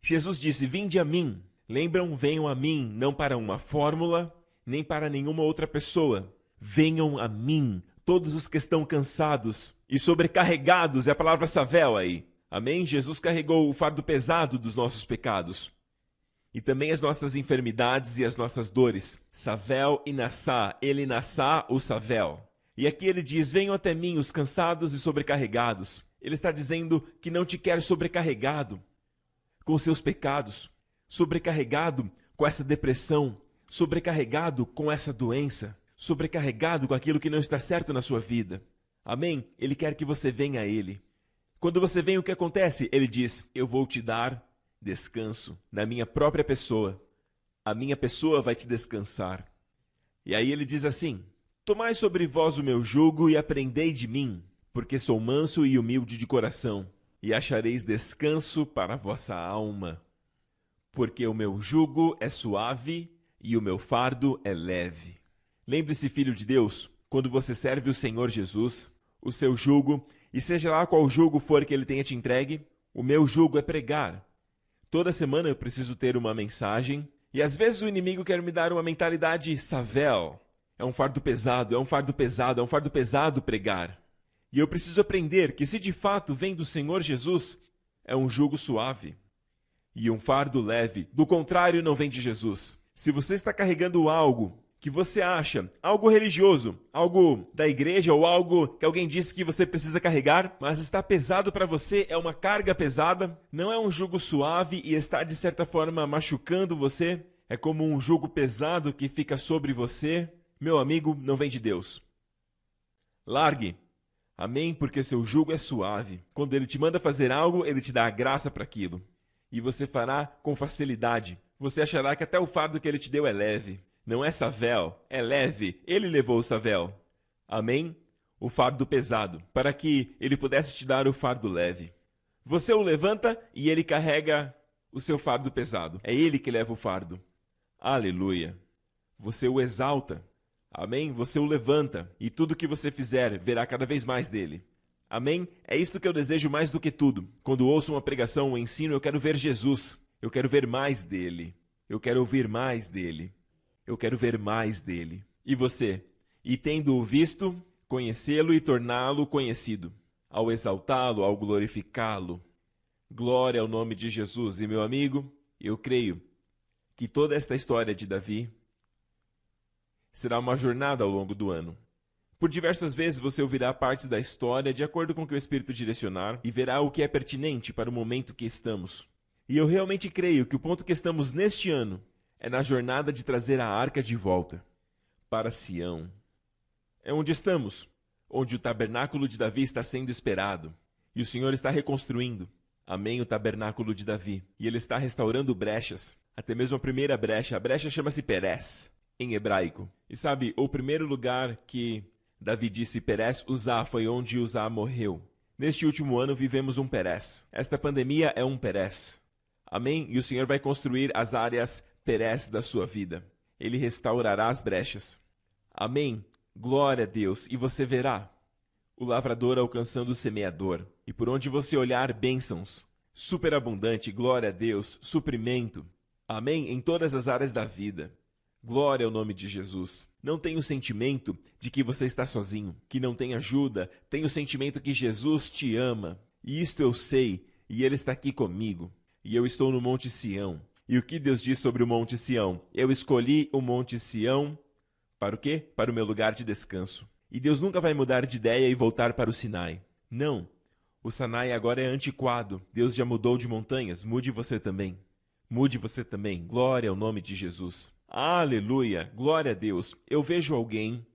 Jesus disse, vinde a mim. Lembram, venham a mim, não para uma fórmula, nem para nenhuma outra pessoa. Venham a mim, todos os que estão cansados e sobrecarregados, é a palavra savel aí. Amém? Jesus carregou o fardo pesado dos nossos pecados. E também as nossas enfermidades e as nossas dores. Savel e nassá, ele nassá o savel. E aqui ele diz, venham até mim os cansados e sobrecarregados. Ele está dizendo que não te quer sobrecarregado com seus pecados, sobrecarregado com essa depressão, sobrecarregado com essa doença, sobrecarregado com aquilo que não está certo na sua vida. Amém? Ele quer que você venha a ele. Quando você vem, o que acontece? Ele diz, eu vou te dar descanso na minha própria pessoa. A minha pessoa vai te descansar. E aí ele diz assim, tomai sobre vós o meu jugo e aprendei de mim, porque sou manso e humilde de coração, e achareis descanso para a vossa alma. Porque o meu jugo é suave e o meu fardo é leve. Lembre-se, filho de Deus, quando você serve o Senhor Jesus, o seu jugo, e seja lá qual jugo for que ele tenha te entregue, o meu jugo é pregar. Toda semana eu preciso ter uma mensagem, e às vezes o inimigo quer me dar uma mentalidade savel. É um fardo pesado, é um fardo pesado, é um fardo pesado pregar. E eu preciso aprender que se de fato vem do Senhor Jesus, é um jugo suave e um fardo leve. Do contrário, não vem de Jesus. Se você está carregando algo que você acha, algo religioso, algo da igreja ou algo que alguém disse que você precisa carregar, mas está pesado para você, é uma carga pesada, não é um jugo suave e está de certa forma machucando você, é como um jugo pesado que fica sobre você, meu amigo, não vem de Deus. Largue. Amém? Porque seu jugo é suave. Quando ele te manda fazer algo, ele te dá a graça para aquilo. E você fará com facilidade. Você achará que até o fardo que ele te deu é leve. Não é savel, é leve. Ele levou o savel. Amém? O fardo pesado, para que ele pudesse te dar o fardo leve. Você o levanta e ele carrega o seu fardo pesado. É ele que leva o fardo. Aleluia. Você o exalta. Amém? Você o levanta e tudo que você fizer verá cada vez mais dele. Amém? É isto que eu desejo mais do que tudo. Quando ouço uma pregação, um ensino, eu quero ver Jesus. Eu quero ver mais dele. Eu quero ouvir mais dele. Eu quero ver mais dele. E você? E tendo-o visto, conhecê-lo e torná-lo conhecido. Ao exaltá-lo, ao glorificá-lo. Glória ao nome de Jesus. E, meu amigo, eu creio que toda esta história de Davi será uma jornada ao longo do ano. Por diversas vezes você ouvirá partes da história de acordo com o que o Espírito direcionar e verá o que é pertinente para o momento que estamos. E eu realmente creio que o ponto que estamos neste ano é na jornada de trazer a arca de volta para Sião. É onde estamos, onde o tabernáculo de Davi está sendo esperado. E o Senhor está reconstruindo, amém, o tabernáculo de Davi. E ele está restaurando brechas, até mesmo a primeira brecha. A brecha chama-se Perez, em hebraico. E sabe, o primeiro lugar que Davi disse Perez Uzá foi onde Uzá morreu. Neste último ano vivemos um Perez. Esta pandemia é um Perez. Amém? E o Senhor vai construir as áreas Perez da sua vida. Ele restaurará as brechas. Amém? Glória a Deus. E você verá o lavrador alcançando o semeador. E por onde você olhar, bênçãos. Superabundante, glória a Deus, suprimento. Amém? Em todas as áreas da vida. Glória ao nome de Jesus. Não tenha o sentimento de que você está sozinho, que não tem ajuda. Tenha o sentimento que Jesus te ama. E isto eu sei, e Ele está aqui comigo. E eu estou no Monte Sião. E o que Deus diz sobre o Monte Sião? Eu escolhi o Monte Sião para o quê? Para o meu lugar de descanso. E Deus nunca vai mudar de ideia e voltar para o Sinai. Não. O Sinai agora é antiquado. Deus já mudou de montanhas. Mude você também. Mude você também. Glória ao nome de Jesus. Aleluia, glória a Deus. Eu vejo alguém,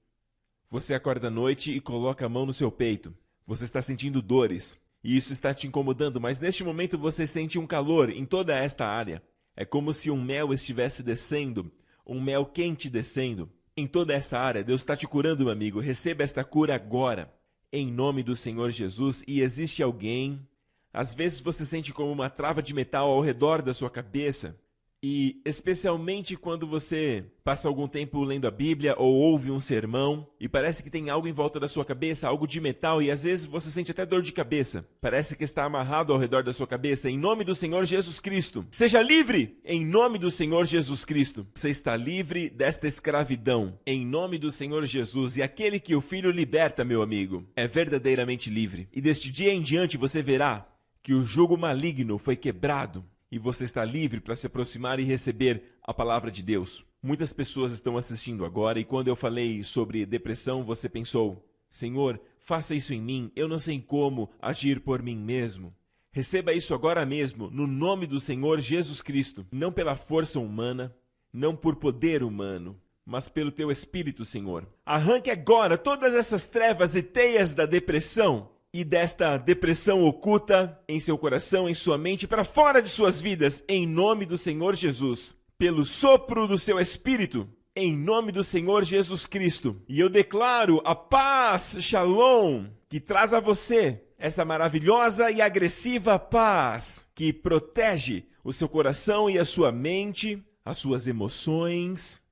você acorda à noite e coloca a mão no seu peito. Você está sentindo dores e isso está te incomodando, mas neste momento você sente um calor em toda esta área. É como se um mel estivesse descendo, um mel quente descendo. Em toda essa área, Deus está te curando, meu amigo. Receba esta cura agora, em nome do Senhor Jesus. E existe alguém, às vezes você sente como uma trava de metal ao redor da sua cabeça. E especialmente quando você passa algum tempo lendo a Bíblia ou ouve um sermão e parece que tem algo em volta da sua cabeça, algo de metal, e às vezes você sente até dor de cabeça. Parece que está amarrado ao redor da sua cabeça. Em nome do Senhor Jesus Cristo, seja livre! Em nome do Senhor Jesus Cristo. Você está livre desta escravidão. Em nome do Senhor Jesus. E aquele que o Filho liberta, meu amigo, é verdadeiramente livre. E deste dia em diante você verá que o jugo maligno foi quebrado. E você está livre para se aproximar e receber a palavra de Deus. Muitas pessoas estão assistindo agora e quando eu falei sobre depressão, você pensou, Senhor, faça isso em mim, eu não sei como agir por mim mesmo. Receba isso agora mesmo, no nome do Senhor Jesus Cristo, não pela força humana, não por poder humano, mas pelo teu Espírito, Senhor. Arranque agora todas essas trevas e teias da depressão. E desta depressão oculta em seu coração, em sua mente, para fora de suas vidas, em nome do Senhor Jesus. Pelo sopro do seu Espírito, em nome do Senhor Jesus Cristo. E eu declaro a paz, Shalom, que traz a você essa maravilhosa e agressiva paz que protege o seu coração e a sua mente, as suas emoções,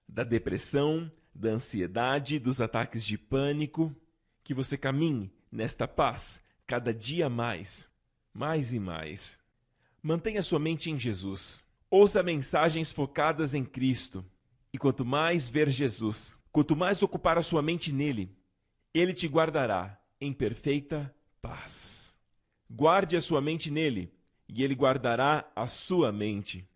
da depressão, da ansiedade, dos ataques de pânico. Que você caminhe nesta paz cada dia mais e mais. Mantenha sua mente em Jesus. Ouça mensagens focadas em Cristo. E quanto mais ver Jesus, quanto mais ocupar a sua mente nele, Ele te guardará em perfeita paz. Guarde a sua mente nele, e Ele guardará a sua mente.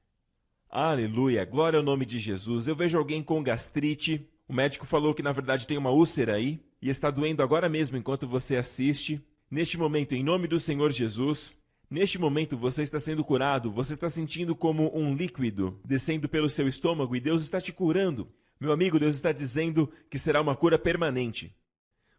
Aleluia, glória ao nome de Jesus. Eu vejo alguém com gastrite. O médico falou que na verdade tem uma úlcera aí. E está doendo agora mesmo enquanto você assiste. Neste momento, em nome do Senhor Jesus, neste momento você está sendo curado, você está sentindo como um líquido descendo pelo seu estômago e Deus está te curando. Meu amigo, Deus está dizendo que será uma cura permanente.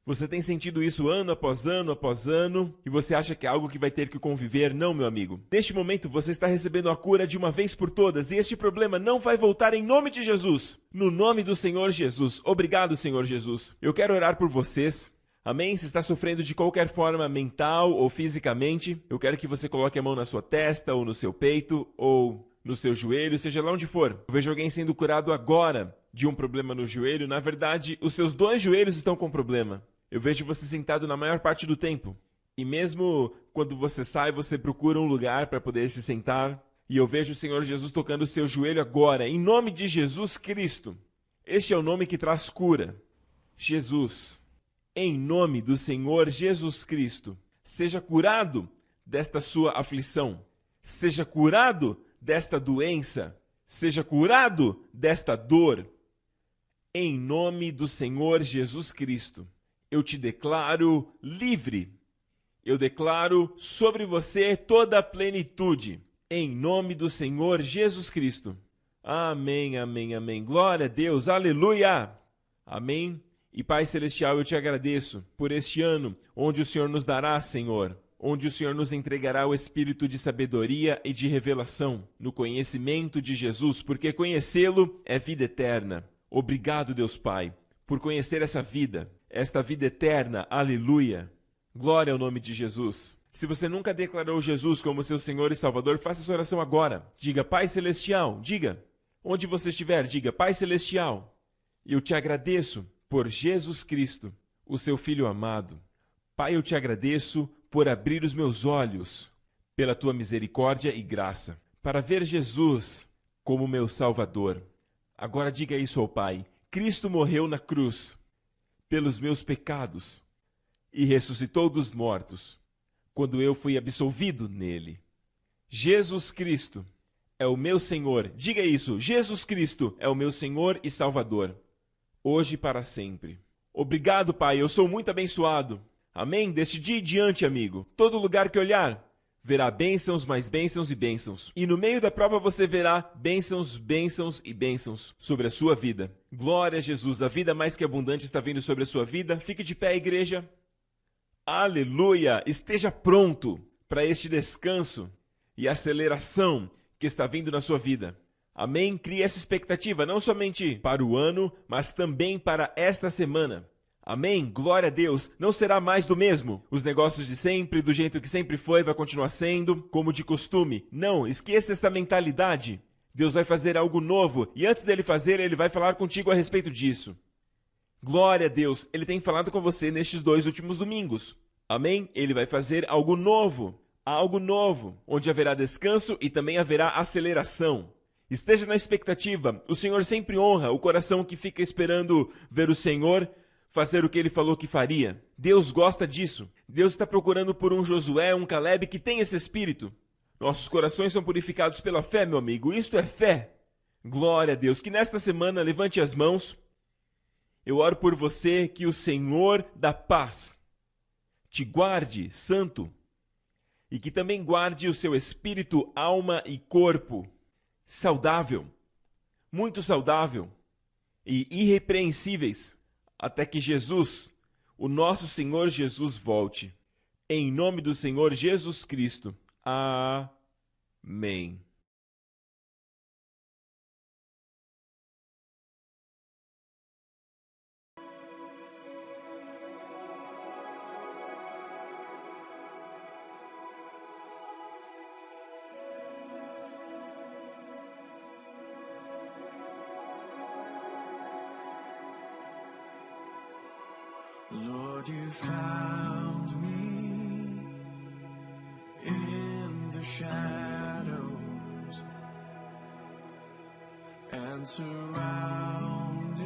Você tem sentido isso ano após ano, e você acha que é algo que vai ter que conviver? Não, meu amigo. Neste momento, você está recebendo a cura de uma vez por todas, e este problema não vai voltar em nome de Jesus. No nome do Senhor Jesus. Obrigado, Senhor Jesus. Eu quero orar por vocês. Amém? Se está sofrendo de qualquer forma mental ou fisicamente, eu quero que você coloque a mão na sua testa, ou no seu peito, ou no seu joelho, seja lá onde for. Eu vejo alguém sendo curado agora de um problema no joelho. Na verdade, os seus dois joelhos estão com problema. Eu vejo você sentado na maior parte do tempo. E mesmo quando você sai, você procura um lugar para poder se sentar. E eu vejo o Senhor Jesus tocando o seu joelho agora, em nome de Jesus Cristo. Este é o nome que traz cura. Jesus, em nome do Senhor Jesus Cristo, seja curado desta sua aflição. Seja curado desta doença. Seja curado desta dor. Em nome do Senhor Jesus Cristo, eu te declaro livre. Eu declaro sobre você toda a plenitude. Em nome do Senhor Jesus Cristo. Amém, amém, amém. Glória a Deus, aleluia. Amém. E Pai Celestial, eu te agradeço por este ano onde o Senhor nos dará, Senhor, onde o Senhor nos entregará o espírito de sabedoria e de revelação no conhecimento de Jesus, porque conhecê-lo é vida eterna. Obrigado, Deus Pai, por conhecer essa vida, esta vida eterna, aleluia. Glória ao nome de Jesus. Se você nunca declarou Jesus como seu Senhor e Salvador, faça essa oração agora. Diga, Pai Celestial, diga. Onde você estiver, diga, Pai Celestial, eu te agradeço por Jesus Cristo, o seu Filho amado. Pai, eu te agradeço por abrir os meus olhos, pela tua misericórdia e graça, para ver Jesus como meu Salvador. Agora diga isso ao Pai. Cristo morreu na cruz pelos meus pecados e ressuscitou dos mortos quando eu fui absolvido nele. Jesus Cristo é o meu Senhor. Diga isso. Jesus Cristo é o meu Senhor e Salvador, hoje e para sempre. Obrigado, Pai. Eu sou muito abençoado. Amém? Deste dia em diante, amigo, todo lugar que olhar verá bênçãos, mais bênçãos e bênçãos. E no meio da prova você verá bênçãos, bênçãos e bênçãos sobre a sua vida. Glória a Jesus. A vida mais que abundante está vindo sobre a sua vida. Fique de pé, igreja. Aleluia! Esteja pronto para este descanso e aceleração que está vindo na sua vida. Amém? Crie essa expectativa não somente para o ano, mas também para esta semana. Amém? Glória a Deus. Não será mais do mesmo. Os negócios de sempre, do jeito que sempre foi, vai continuar sendo, como de costume. Não, esqueça esta mentalidade. Deus vai fazer algo novo e antes dele fazer, ele vai falar contigo a respeito disso. Glória a Deus. Ele tem falado com você nestes 2 últimos domingos. Amém? Ele vai fazer algo novo, onde haverá descanso e também haverá aceleração. Esteja na expectativa. O Senhor sempre honra o coração que fica esperando ver o Senhor fazer o que ele falou que faria. Deus gosta disso. Deus está procurando por um Josué, um Caleb que tem esse espírito. Nossos corações são purificados pela fé, meu amigo. Isto é fé. Glória a Deus. Que nesta semana levante as mãos. Eu oro por você que o Senhor da paz te guarde, santo, e que também guarde o seu espírito, alma e corpo saudável, muito saudável e irrepreensíveis, até que Jesus, o nosso Senhor Jesus, volte. Em nome do Senhor Jesus Cristo. Amém. Lord, you found me in the shadows and surrounded